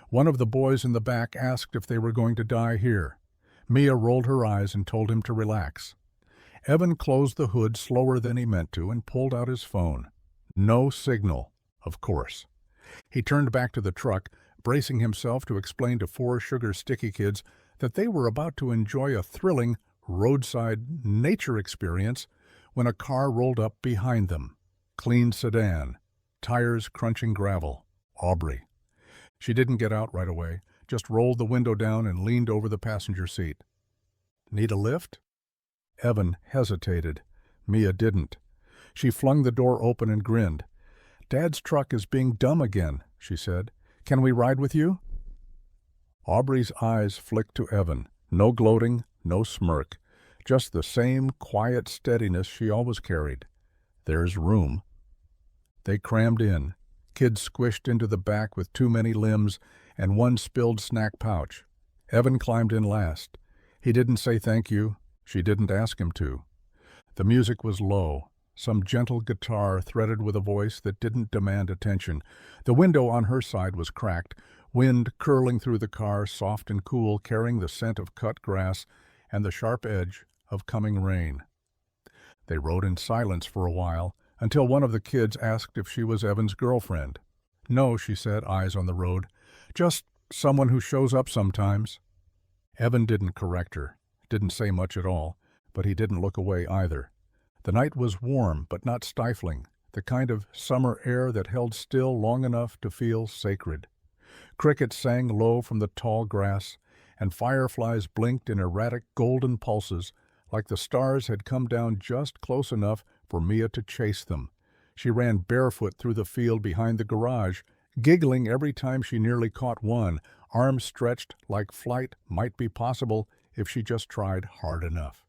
One of the boys in the back asked if they were going to die here. Mia rolled her eyes and told him to relax. Evan closed the hood slower than he meant to and pulled out his phone. No signal, of course. He turned back to the truck, bracing himself to explain to 4 sugar sticky kids that they were about to enjoy a thrilling roadside nature experience when a car rolled up behind them. Clean sedan, tires crunching gravel. Aubrey. She didn't get out right away, just rolled the window down and leaned over the passenger seat. Need a lift? Evan hesitated. Mia didn't. She flung the door open and grinned. Dad's truck is being dumb again, she said. Can we ride with you? Aubrey's eyes flicked to Evan. No gloating, no smirk. Just the same quiet steadiness she always carried. There's room. They crammed in. Kids squished into the back with too many limbs and one spilled snack pouch. Evan climbed in last. He didn't say thank you. She didn't ask him to. The music was low, some gentle guitar threaded with a voice that didn't demand attention. The window on her side was cracked, wind curling through the car, soft and cool, carrying the scent of cut grass and the sharp edge of coming rain. They rode in silence for a while, until one of the kids asked if she was Evan's girlfriend. No, she said, eyes on the road. Just someone who shows up sometimes. Evan didn't correct her, didn't say much at all, but he didn't look away either. The night was warm, but not stifling, the kind of summer air that held still long enough to feel sacred. Crickets sang low from the tall grass, and fireflies blinked in erratic golden pulses, like the stars had come down just close enough for Mia to chase them. She ran barefoot through the field behind the garage, giggling every time she nearly caught one, arms stretched like flight might be possible if she just tried hard enough.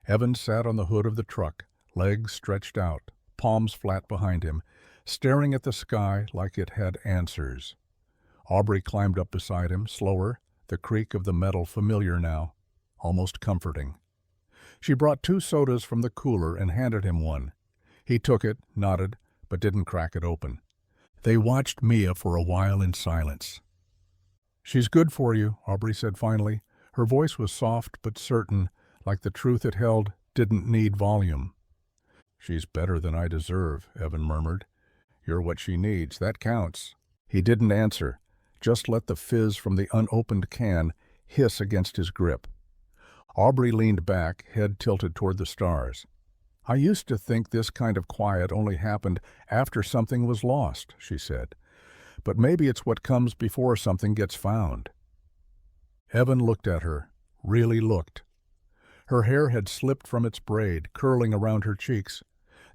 Evan sat on the hood of the truck, legs stretched out, palms flat behind him, staring at the sky like it had answers. Aubrey climbed up beside him, slower, the creak of the metal familiar now, almost comforting. She brought 2 sodas from the cooler and handed him one. He took it, nodded, but didn't crack it open. They watched Mia for a while in silence. "She's good for you," Aubrey said finally. Her voice was soft but certain, like the truth it held didn't need volume. "She's better than I deserve," Evan murmured. "You're what she needs. That counts." He didn't answer, just let the fizz from the unopened can hiss against his grip. Aubrey leaned back, head tilted toward the stars. "I used to think this kind of quiet only happened after something was lost," she said. "But maybe it's what comes before something gets found." Evan looked at her, really looked. Her hair had slipped from its braid, curling around her cheeks.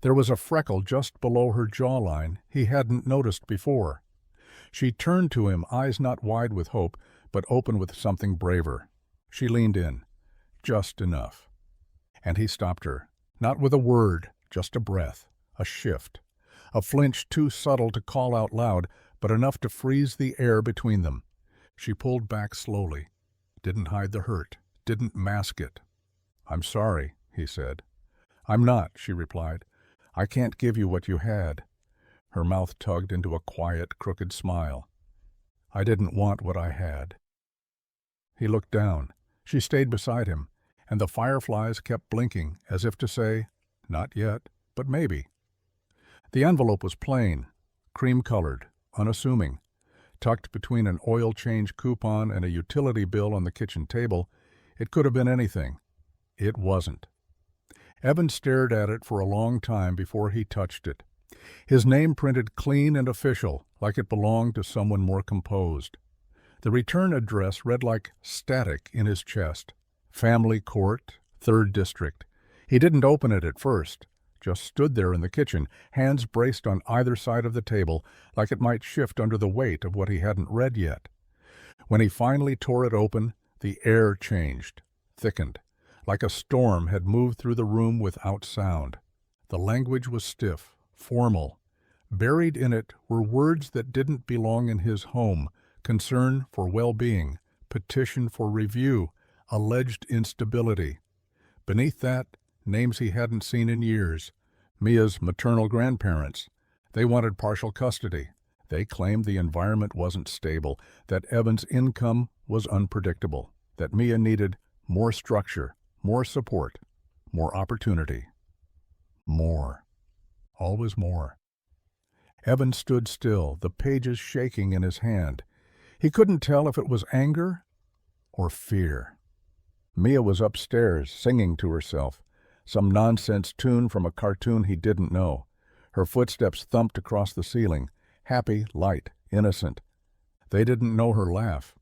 There was a freckle just below her jawline he hadn't noticed before. She turned to him, eyes not wide with hope, but open with something braver. She leaned in. Just enough. And he stopped her, not with a word, just a breath, a shift, a flinch too subtle to call out loud, but enough to freeze the air between them. She pulled back slowly, didn't hide the hurt, didn't mask it. "I'm sorry," he said. "I'm not," she replied. "I can't give you what you had." Her mouth tugged into a quiet, crooked smile. "I didn't want what I had." He looked down. She stayed beside him, and the fireflies kept blinking, as if to say, "Not yet, but maybe." The envelope was plain, cream-colored, unassuming. Tucked between an oil change coupon and a utility bill on the kitchen table, it could have been anything. It wasn't. Evan stared at it for a long time before he touched it. His name printed clean and official, like it belonged to someone more composed. The return address read like static in his chest. Family Court, 3rd District. He didn't open it at first, just stood there in the kitchen, hands braced on either side of the table, like it might shift under the weight of what he hadn't read yet. When he finally tore it open, the air changed, thickened, like a storm had moved through the room without sound. The language was stiff, formal. Buried in it were words that didn't belong in his home: concern for well-being, petition for review, alleged instability. Beneath that, names he hadn't seen in years. Mia's maternal grandparents. They wanted partial custody. They claimed the environment wasn't stable, that Evan's income was unpredictable, that Mia needed more structure, more support, more opportunity. More. Always more. Evan stood still, the pages shaking in his hand. He couldn't tell if it was anger or fear. Mia was upstairs, singing to herself, some nonsense tune from a cartoon he didn't know. Her footsteps thumped across the ceiling, happy, light, innocent. They didn't know her laugh.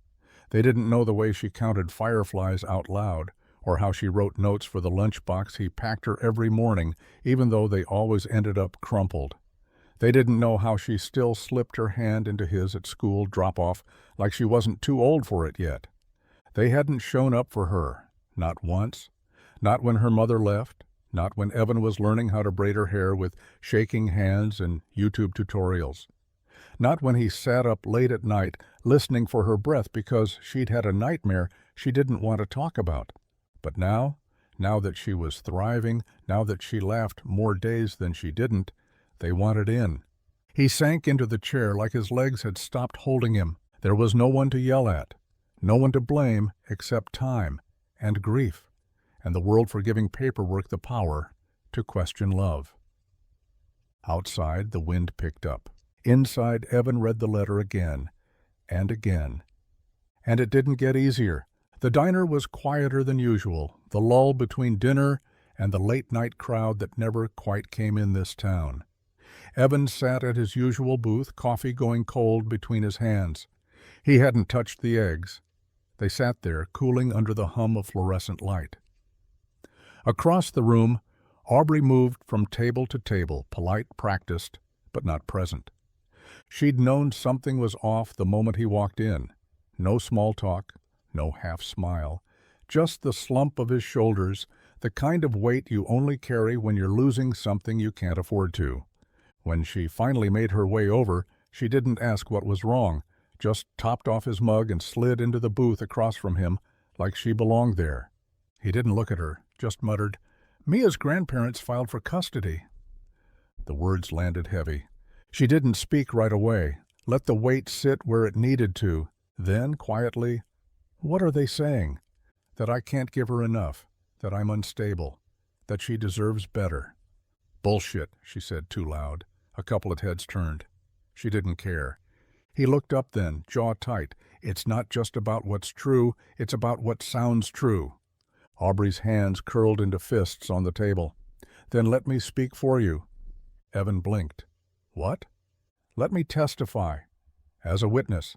They didn't know the way she counted fireflies out loud, or how she wrote notes for the lunchbox he packed her every morning, even though they always ended up crumpled. They didn't know how she still slipped her hand into his at school drop-off like she wasn't too old for it yet. They hadn't shown up for her, not once, not when her mother left, not when Evan was learning how to braid her hair with shaking hands and YouTube tutorials, not when he sat up late at night listening for her breath because she'd had a nightmare she didn't want to talk about. But now that she was thriving, now that she laughed more days than she didn't, they wanted in. He sank into the chair like his legs had stopped holding him. There was no one to yell at, no one to blame except time and grief, and the world for giving paperwork the power to question love. Outside, the wind picked up. Inside, Evan read the letter again and again. And it didn't get easier. The diner was quieter than usual, the lull between dinner and the late-night crowd that never quite came in this town. Evan sat at his usual booth, coffee going cold between his hands. He hadn't touched the eggs. They sat there, cooling under the hum of fluorescent light. Across the room, Aubrey moved from table to table, polite, practiced, but not present. She'd known something was off the moment he walked in. No small talk, no half smile, just the slump of his shoulders, the kind of weight you only carry when you're losing something you can't afford to. When she finally made her way over, she didn't ask what was wrong, just topped off his mug and slid into the booth across from him like she belonged there. He didn't look at her, just muttered, "Mia's grandparents filed for custody." The words landed heavy. She didn't speak right away, let the weight sit where it needed to. Then, quietly, "What are they saying? That I can't give her enough, that I'm unstable, that she deserves better." "Bullshit," she said too loud. A couple of heads turned. She didn't care. He looked up then, jaw tight. "It's not just about what's true, it's about what sounds true." Aubrey's hands curled into fists on the table. "Then let me speak for you." Evan blinked. "What?" "Let me testify. As a witness.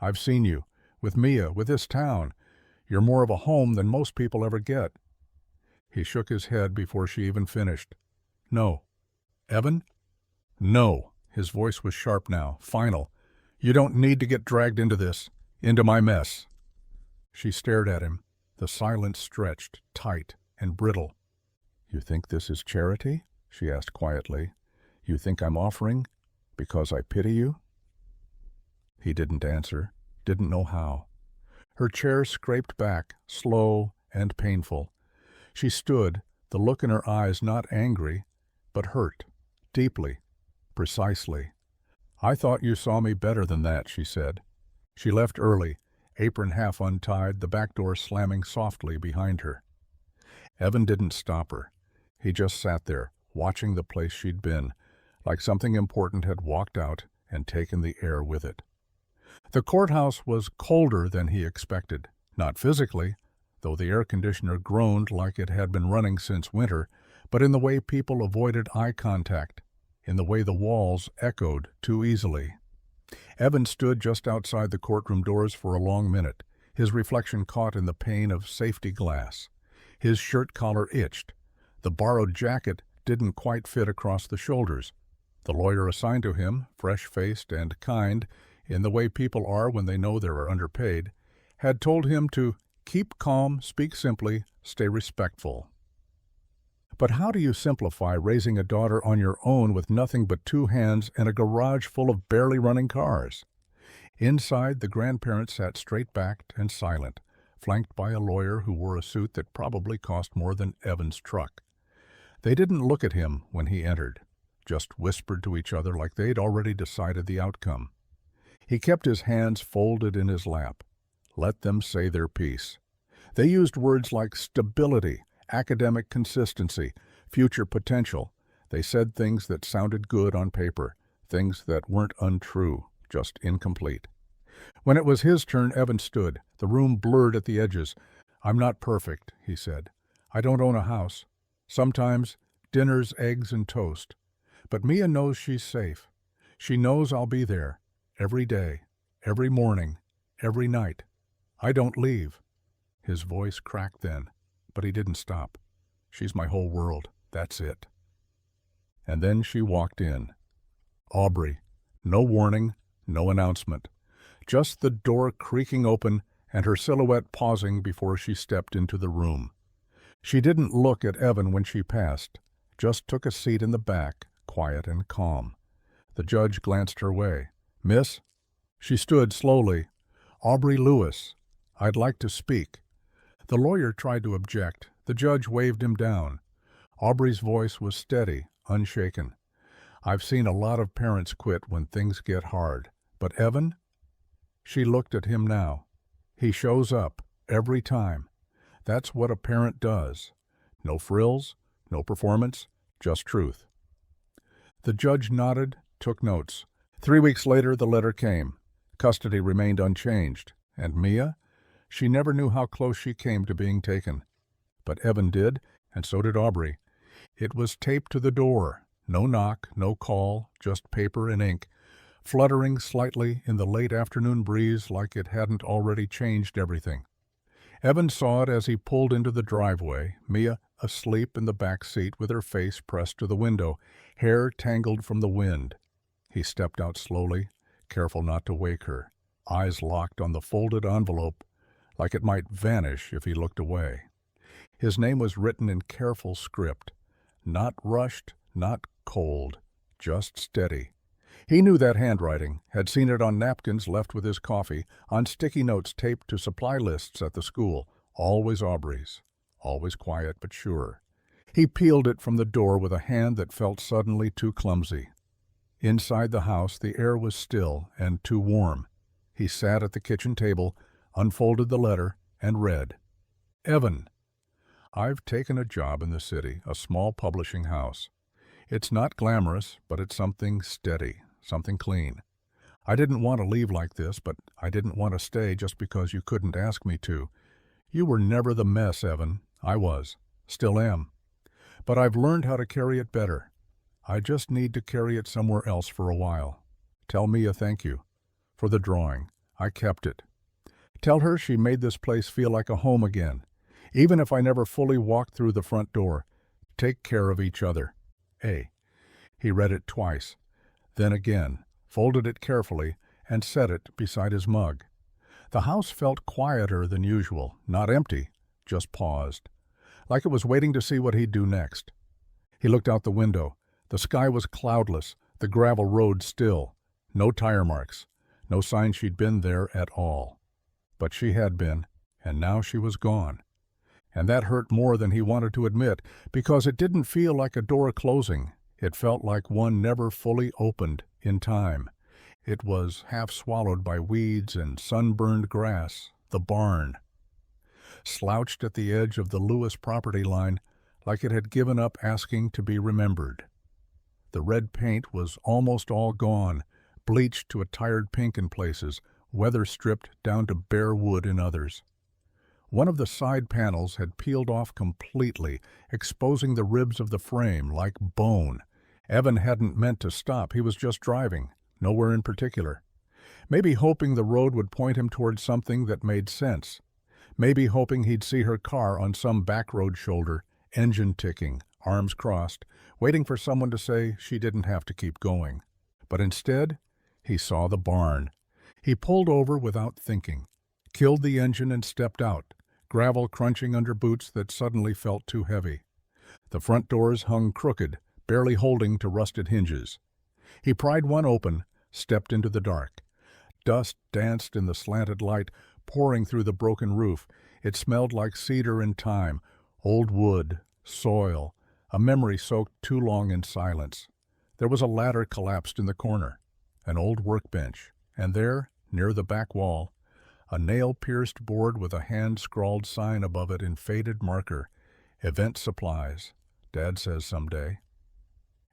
I've seen you. With Mia, with this town. You're more of a home than most people ever get." He shook his head before she even finished. "No." "Evan?" "No." His voice was sharp now, final. "You don't need to get dragged into this, into my mess." She stared at him, the silence stretched, tight and brittle. "You think this is charity?" she asked quietly. "You think I'm offering because I pity you?" He didn't answer, didn't know how. Her chair scraped back, slow and painful. She stood, the look in her eyes not angry, but hurt, deeply, precisely. "I thought you saw me better than that," she said. She left early, apron half untied, the back door slamming softly behind her. Evan didn't stop her. He just sat there, watching the place she'd been, like something important had walked out and taken the air with it. The courthouse was colder than he expected, not physically, though the air conditioner groaned like it had been running since winter, but in the way people avoided eye contact, in the way the walls echoed too easily. Evan stood just outside the courtroom doors for a long minute, his reflection caught in the pane of safety glass. His shirt collar itched. The borrowed jacket didn't quite fit across the shoulders. The lawyer assigned to him, fresh-faced and kind, in the way people are when they know they are underpaid, had told him to keep calm, speak simply, stay respectful. But how do you simplify raising a daughter on your own with nothing but two hands and a garage full of barely running cars? Inside, the grandparents sat straight-backed and silent, flanked by a lawyer who wore a suit that probably cost more than Evan's truck. They didn't look at him when he entered, just whispered to each other like they'd already decided the outcome. He kept his hands folded in his lap. Let them say their piece. They used words like stability, academic consistency, future potential. They said things that sounded good on paper, things that weren't untrue, just incomplete. When it was his turn, Evan stood, the room blurred at the edges. "I'm not perfect," he said. "I don't own a house. Sometimes dinners, eggs, and toast. But Mia knows she's safe. She knows I'll be there, every day, every morning, every night. I don't leave." His voice cracked then, but he didn't stop. "She's my whole world, that's it." And then she walked in. Aubrey. No warning, no announcement. Just the door creaking open and her silhouette pausing before she stepped into the room. She didn't look at Evan when she passed, just took a seat in the back, quiet and calm. The judge glanced her way. "Miss?" She stood slowly. "Aubrey Lewis. I'd like to speak." The lawyer tried to object. The judge waved him down. Aubrey's voice was steady, unshaken. "I've seen a lot of parents quit when things get hard. But Evan?" She looked at him now. "He shows up, every time. That's what a parent does. No frills, no performance, just truth." The judge nodded, took notes. 3 weeks later, the letter came. Custody remained unchanged. And Mia? She never knew how close she came to being taken. But Evan did, and so did Aubrey. It was taped to the door, No knock, no call, just paper and ink, fluttering slightly in the late afternoon breeze like it hadn't already changed everything. Evan saw it as he pulled into the driveway, Mia asleep in the back seat with her face pressed to the window, hair tangled from the wind. He stepped out slowly, careful not to wake her, eyes locked on the folded envelope, like it might vanish if he looked away. His name was written in careful script, not rushed, not cold, just steady. He knew that handwriting, had seen it on napkins left with his coffee, on sticky notes taped to supply lists at the school, always Aubrey's, always quiet but sure. He peeled it from the door with a hand that felt suddenly too clumsy. Inside the house, the air was still and too warm. He sat at the kitchen table, unfolded the letter, and read. Evan, I've taken a job in the city, a small publishing house. It's not glamorous, but it's something steady, something clean. I didn't want to leave like this, but I didn't want to stay just because you couldn't ask me to. You were never the mess, Evan. I was. Still am. But I've learned how to carry it better. I just need to carry it somewhere else for a while. Tell Mia thank you. For the drawing. I kept it. Tell her she made this place feel like a home again. Even if I never fully walked through the front door. Take care of each other. A. He read it twice, then again, folded it carefully, and set it beside his mug. The house felt quieter than usual, not empty, just paused, like it was waiting to see what he'd do next. He looked out the window. The sky was cloudless, the gravel road still. No tire marks, no sign she'd been there at all. But she had been, and now she was gone. And that hurt more than he wanted to admit, because it didn't feel like a door closing. It felt like one never fully opened in time. It was half swallowed by weeds and sunburned grass, the barn. Slouched at the edge of the Lewis property line, like it had given up asking to be remembered. The red paint was almost all gone, bleached to a tired pink in places, weather-stripped down to bare wood in others. One of the side panels had peeled off completely, exposing the ribs of the frame like bone. Evan hadn't meant to stop. He was just driving, nowhere in particular. Maybe hoping the road would point him toward something that made sense. Maybe hoping he'd see her car on some back road shoulder, engine ticking, arms crossed, waiting for someone to say she didn't have to keep going. But instead, he saw the barn. He pulled over without thinking, killed the engine and stepped out, gravel crunching under boots that suddenly felt too heavy. The front doors hung crooked, barely holding to rusted hinges. He pried one open, stepped into the dark. Dust danced in the slanted light, pouring through the broken roof. It smelled like cedar and thyme, old wood, soil, a memory soaked too long in silence. There was a ladder collapsed in the corner, an old workbench, and there, near the back wall, a nail-pierced board with a hand-scrawled sign above it in faded marker, Event Supplies, Dad says someday.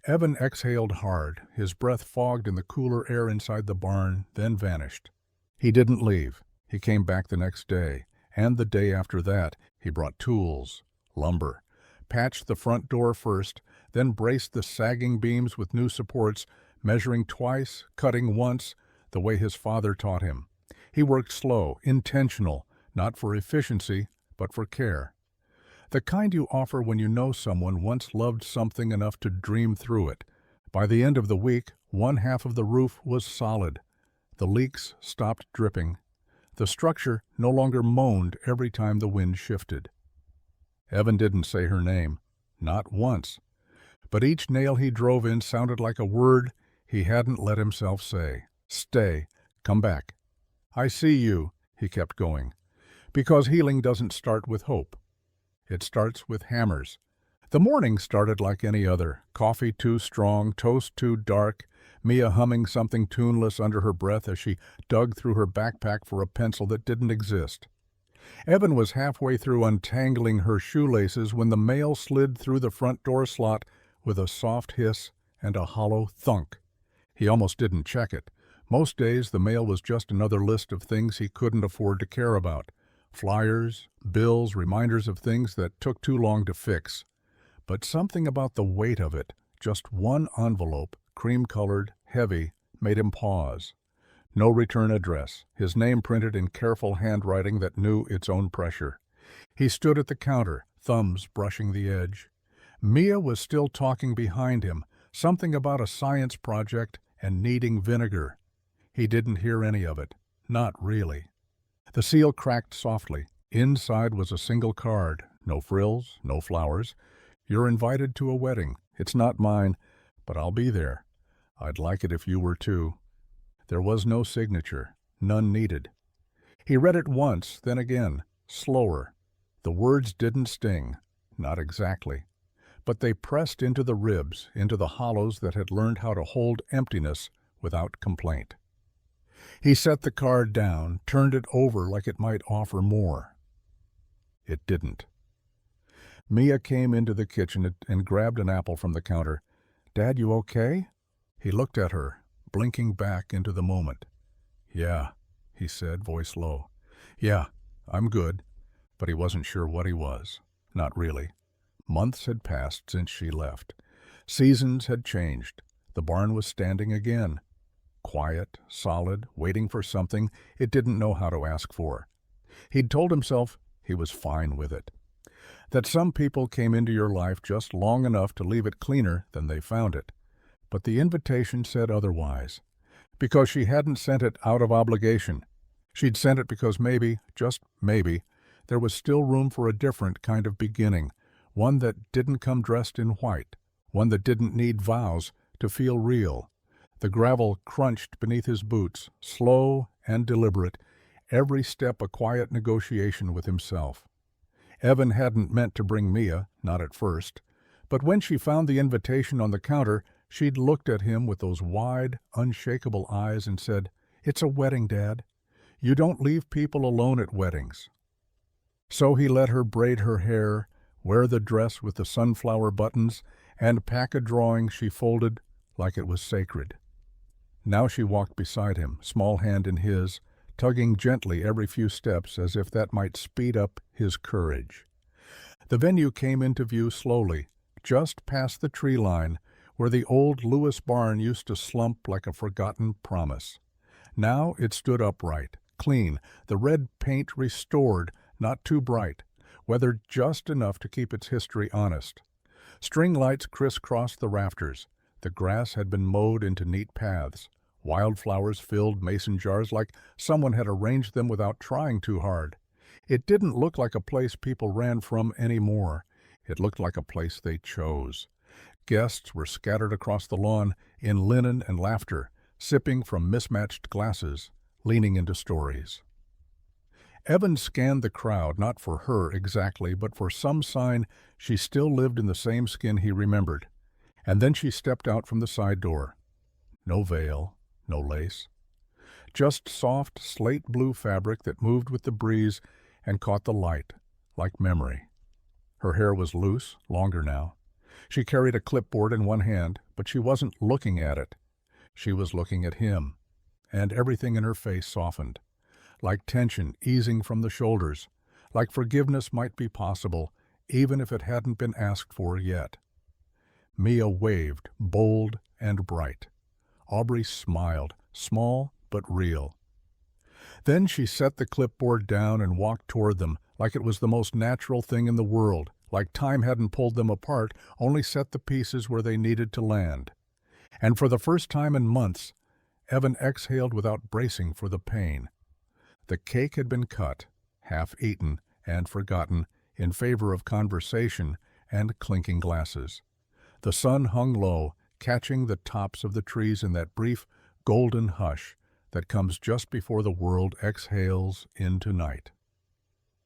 Evan exhaled hard, his breath fogged in the cooler air inside the barn, then vanished. He didn't leave. He came back the next day, and the day after that. He brought tools, lumber, patched the front door first, then braced the sagging beams with new supports, measuring twice, cutting once, the way his father taught him. He worked slow, intentional, not for efficiency, but for care. The kind you offer when you know someone once loved something enough to dream through it. By the end of the week, one half of the roof was solid. The leaks stopped dripping. The structure no longer moaned every time the wind shifted. Evan didn't say her name, not once. But each nail he drove in sounded like a word he hadn't let himself say. Stay, come back. I see you, he kept going, because healing doesn't start with hope. It starts with hammers. The morning started like any other, coffee too strong, toast too dark, Mia humming something tuneless under her breath as she dug through her backpack for a pencil that didn't exist. Evan was halfway through untangling her shoelaces when the mail slid through the front door slot with a soft hiss and a hollow thunk. He almost didn't check it. Most days the mail was just another list of things he couldn't afford to care about. Flyers, bills, reminders of things that took too long to fix. But something about the weight of it, just one envelope, cream-colored, heavy, made him pause. No return address, his name printed in careful handwriting that knew its own pressure. He stood at the counter, thumbs brushing the edge. Mia was still talking behind him, something about a science project and needing vinegar. He didn't hear any of it. Not really. The seal cracked softly. Inside was a single card. No frills, no flowers. "You're invited to a wedding. It's not mine, but I'll be there. I'd like it if you were too." There was no signature. None needed. He read it once, then again, slower. The words didn't sting. Not exactly. But they pressed into the ribs, into the hollows that had learned how to hold emptiness without complaint. He set the card down, turned it over like it might offer more. It didn't. Mia came into the kitchen and grabbed an apple from the counter. "Dad, you okay?" He looked at her, blinking back into the moment. "Yeah," he said, voice low. "Yeah, I'm good." But he wasn't sure what he was. Not really. Months had passed since she left. Seasons had changed. The barn was standing again. Quiet, solid, waiting for something it didn't know how to ask for. He'd told himself he was fine with it. That some people came into your life just long enough to leave it cleaner than they found it. But the invitation said otherwise. Because she hadn't sent it out of obligation. She'd sent it because maybe, just maybe, there was still room for a different kind of beginning, one that didn't come dressed in white, one that didn't need vows to feel real. The gravel crunched beneath his boots, slow and deliberate, every step a quiet negotiation with himself. Evan hadn't meant to bring Mia, not at first, but when she found the invitation on the counter, she'd looked at him with those wide, unshakable eyes and said, "It's a wedding, Dad. You don't leave people alone at weddings." So he let her braid her hair, wear the dress with the sunflower buttons, and pack a drawing she folded like it was sacred. Now she walked beside him, small hand in his, tugging gently every few steps as if that might speed up his courage. The venue came into view slowly, just past the tree line, where the old Lewis barn used to slump like a forgotten promise. Now it stood upright, clean, the red paint restored, not too bright, weathered just enough to keep its history honest. String lights crisscrossed the rafters. The grass had been mowed into neat paths. Wildflowers filled mason jars like someone had arranged them without trying too hard. It didn't look like a place people ran from anymore. It looked like a place they chose. Guests were scattered across the lawn in linen and laughter, sipping from mismatched glasses, leaning into stories. Evan scanned the crowd, not for her exactly, but for some sign she still lived in the same skin he remembered. And then she stepped out from the side door. No veil, no lace. Just soft slate-blue fabric that moved with the breeze and caught the light, like memory. Her hair was loose, longer now. She carried a clipboard in one hand, but she wasn't looking at it. She was looking at him, and everything in her face softened. Like tension easing from the shoulders, like forgiveness might be possible, even if it hadn't been asked for yet. Mia waved, bold and bright. Aubrey smiled, small but real. Then she set the clipboard down and walked toward them, like it was the most natural thing in the world, like time hadn't pulled them apart, only set the pieces where they needed to land. And for the first time in months, Evan exhaled without bracing for the pain. The cake had been cut, half-eaten and forgotten, in favor of conversation and clinking glasses. The sun hung low, catching the tops of the trees in that brief, golden hush that comes just before the world exhales into night.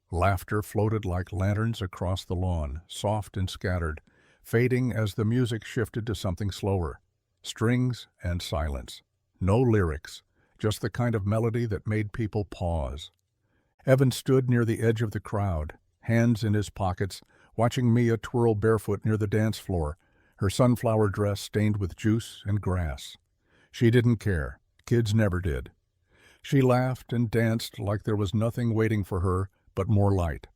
Laughter floated like lanterns across the lawn, soft and scattered, fading as the music shifted to something slower. Strings and silence. No lyrics. Just the kind of melody that made people pause. Evan stood near the edge of the crowd, hands in his pockets, watching Mia twirl barefoot near the dance floor, her sunflower dress stained with juice and grass. She didn't care. Kids never did. She laughed and danced like there was nothing waiting for her but more light.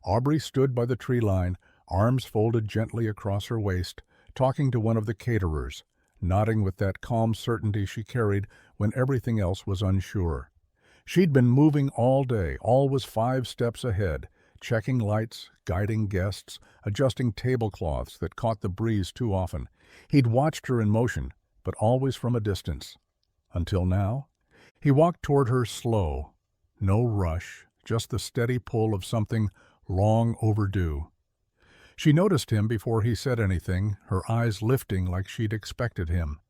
Aubrey stood by the tree line, arms folded gently across her waist, talking to one of the caterers, nodding with that calm certainty she carried when everything else was unsure. She'd been moving all day, always 5 steps ahead, checking lights, guiding guests, adjusting tablecloths that caught the breeze too often. He'd watched her in motion, but always from a distance. Until now, he walked toward her slow. No rush, just the steady pull of something long overdue. She noticed him before he said anything, her eyes lifting like she'd expected him.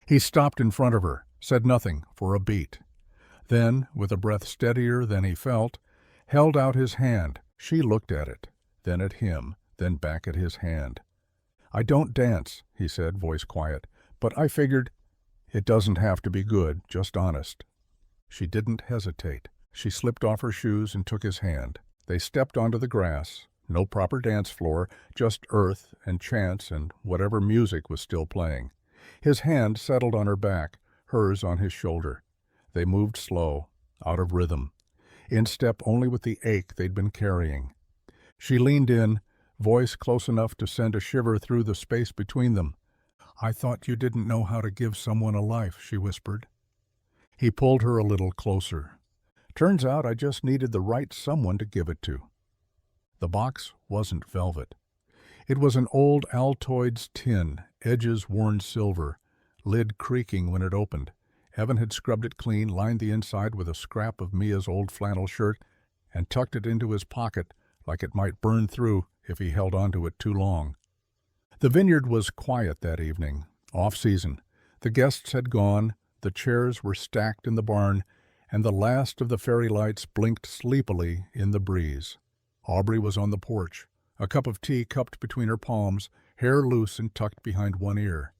He stopped in front of her, said nothing for a beat. Then, with a breath steadier than he felt, held out his hand. She looked at it, then at him, then back at his hand. "I don't dance," he said, voice quiet, "but I figured it doesn't have to be good, just honest." She didn't hesitate. She slipped off her shoes and took his hand. They stepped onto the grass. No proper dance floor, just earth and chance and whatever music was still playing. His hand settled on her back, hers on his shoulder. They moved slow, out of rhythm, in step only with the ache they'd been carrying. She leaned in, voice close enough to send a shiver through the space between them. "I thought you didn't know how to give someone a life," she whispered. He pulled her a little closer. "Turns out I just needed the right someone to give it to." The box wasn't velvet. It was an old Altoids tin, edges worn silver, lid creaking when it opened. Evan had scrubbed it clean, lined the inside with a scrap of Mia's old flannel shirt, and tucked it into his pocket like it might burn through if he held onto it too long. The vineyard was quiet that evening, off-season. The guests had gone, the chairs were stacked in the barn, and the last of the fairy lights blinked sleepily in the breeze. Aubrey was on the porch, a cup of tea cupped between her palms, hair loose and tucked behind one ear.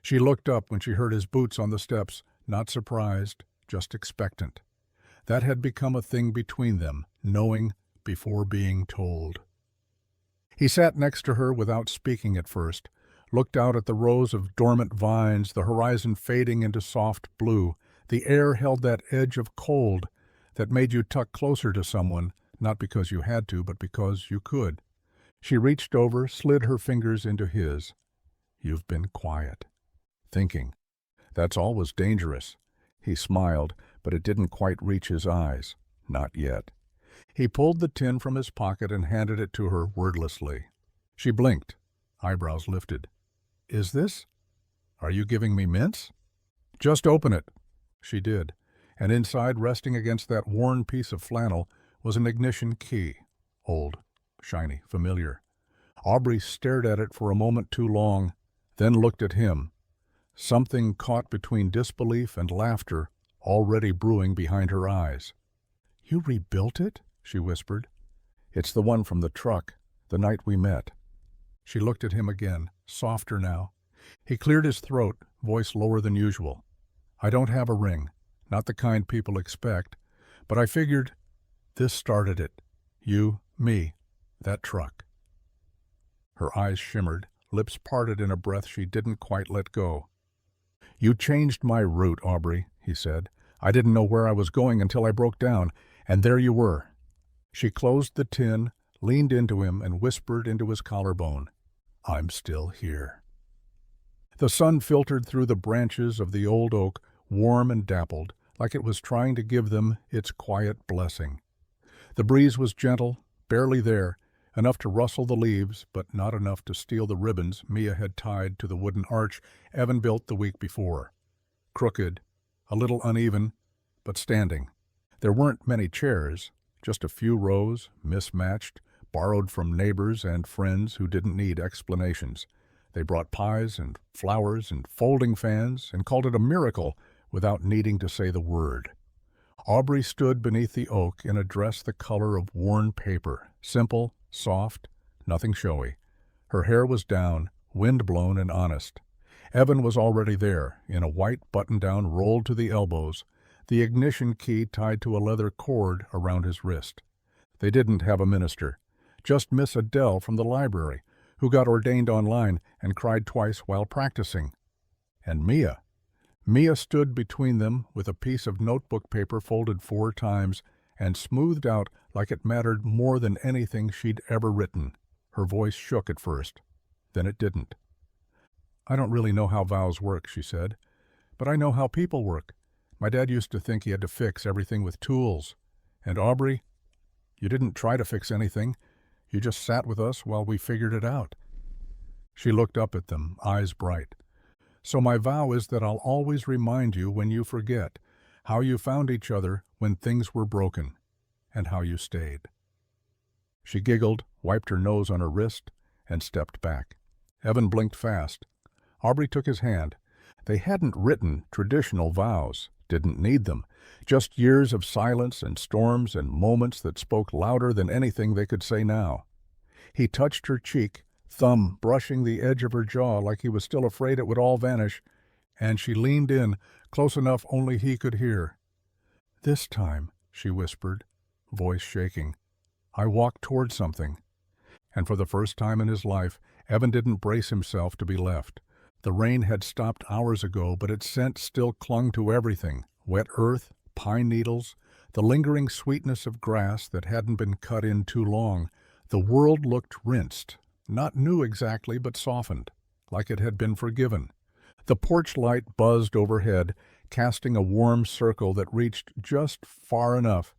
She looked up when she heard his boots on the steps, not surprised, just expectant. That had become a thing between them, knowing before being told. He sat next to her without speaking at first, looked out at the rows of dormant vines, the horizon fading into soft blue. The air held that edge of cold that made you tuck closer to someone, not because you had to, but because you could. She reached over, slid her fingers into his. "You've been quiet." Thinking. That's always dangerous. He smiled, but it didn't quite reach his eyes. Not yet. He pulled the tin from his pocket and handed it to her wordlessly. She blinked, eyebrows lifted. "Is this? Are you giving me mints?" "Just open it." She did, and inside, resting against that worn piece of flannel, was an ignition key. Old, shiny, familiar. Aubrey stared at it for a moment too long, then looked at him. Something caught between disbelief and laughter, already brewing behind her eyes. "You rebuilt it?" she whispered. "It's the one from the truck, the night we met." She looked at him again, softer now. He cleared his throat, voice lower than usual. "I don't have a ring, not the kind people expect, but I figured this started it. You, me, that truck." Her eyes shimmered, lips parted in a breath she didn't quite let go. "You changed my route, Aubrey," he said. "I didn't know where I was going until I broke down, and there you were." She closed the tin, leaned into him, and whispered into his collarbone, "I'm still here." The sun filtered through the branches of the old oak, warm and dappled, like it was trying to give them its quiet blessing. The breeze was gentle, barely there, enough to rustle the leaves, but not enough to steal the ribbons Mia had tied to the wooden arch Evan built the week before. Crooked, a little uneven, but standing. There weren't many chairs, just a few rows, mismatched, borrowed from neighbors and friends who didn't need explanations. They brought pies and flowers and folding fans and called it a miracle without needing to say the word. Aubrey stood beneath the oak in a dress the color of worn paper, simple, soft, nothing showy. Her hair was down, wind-blown and honest. Evan was already there, in a white button-down rolled to the elbows, the ignition key tied to a leather cord around his wrist. They didn't have a minister, just Miss Adele from the library, who got ordained online and cried twice while practicing. And Mia. Mia stood between them with a piece of notebook paper folded 4 times and smoothed out like it mattered more than anything she'd ever written. Her voice shook at first. Then it didn't. "I don't really know how vows work," she said, "but I know how people work. My dad used to think he had to fix everything with tools. And Aubrey, you didn't try to fix anything. You just sat with us while we figured it out." She looked up at them, eyes bright. "So my vow is that I'll always remind you when you forget, how you found each other when things were broken, and how you stayed." She giggled, wiped her nose on her wrist, and stepped back. Evan blinked fast. Aubrey took his hand. They hadn't written traditional vows, didn't need them, just years of silence and storms and moments that spoke louder than anything they could say now. He touched her cheek, thumb brushing the edge of her jaw like he was still afraid it would all vanish, and she leaned in, close enough only he could hear. "This time," she whispered, voice shaking, "I walked toward something." And for the first time in his life, Evan didn't brace himself to be left. The rain had stopped hours ago, but its scent still clung to everything: wet earth, pine needles, the lingering sweetness of grass that hadn't been cut in too long. The world looked rinsed, not new exactly, but softened, like it had been forgiven. The porch light buzzed overhead, casting a warm circle that reached just far enough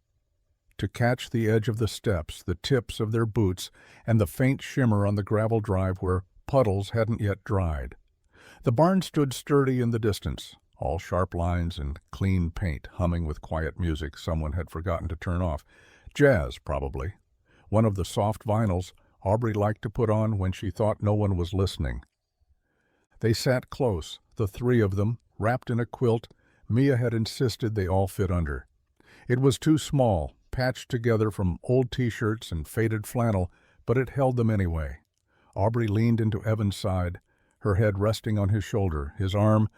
to catch the edge of the steps, the tips of their boots, and the faint shimmer on the gravel drive where puddles hadn't yet dried. The barn stood sturdy in the distance, all sharp lines and clean paint, humming with quiet music someone had forgotten to turn off. Jazz, probably. One of the soft vinyls Aubrey liked to put on when she thought no one was listening. They sat close, the three of them, wrapped in a quilt Mia had insisted they all fit under. It was too small, patched together from old T-shirts and faded flannel, but it held them anyway. Aubrey leaned into Evan's side, her head resting on his shoulder, his arm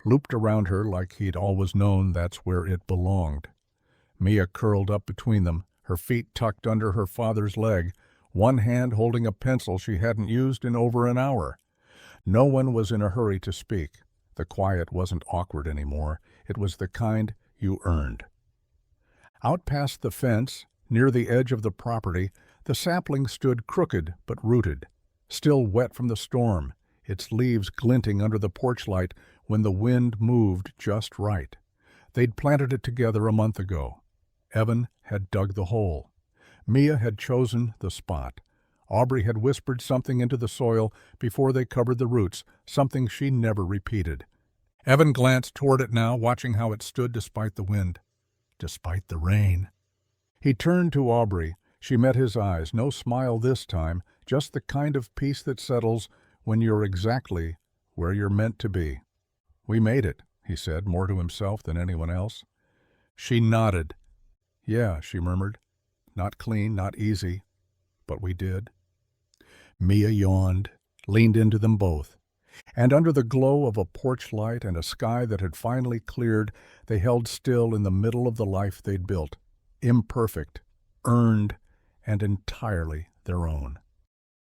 looped around her like he'd always known that's where it belonged. Mia curled up between them, her feet tucked under her father's leg, one hand holding a pencil she hadn't used in over an hour. No one was in a hurry to speak. The quiet wasn't awkward anymore. It was the kind you earned. Out past the fence, near the edge of the property, the sapling stood crooked but rooted, still wet from the storm, its leaves glinting under the porch light when the wind moved just right. They'd planted it together a month ago. Evan had dug the hole. Mia had chosen the spot. Aubrey had whispered something into the soil before they covered the roots, something she never repeated. Evan glanced toward it now, watching how it stood despite the wind, despite the rain. He turned to Aubrey. She met his eyes, no smile this time, just the kind of peace that settles when you're exactly where you're meant to be. "We made it," he said, more to himself than anyone else. She nodded. "Yeah," she murmured. "Not clean, not easy, but we did." Mia yawned, leaned into them both. And under the glow of a porch light and a sky that had finally cleared, they held still in the middle of the life they'd built, imperfect, earned, and entirely their own.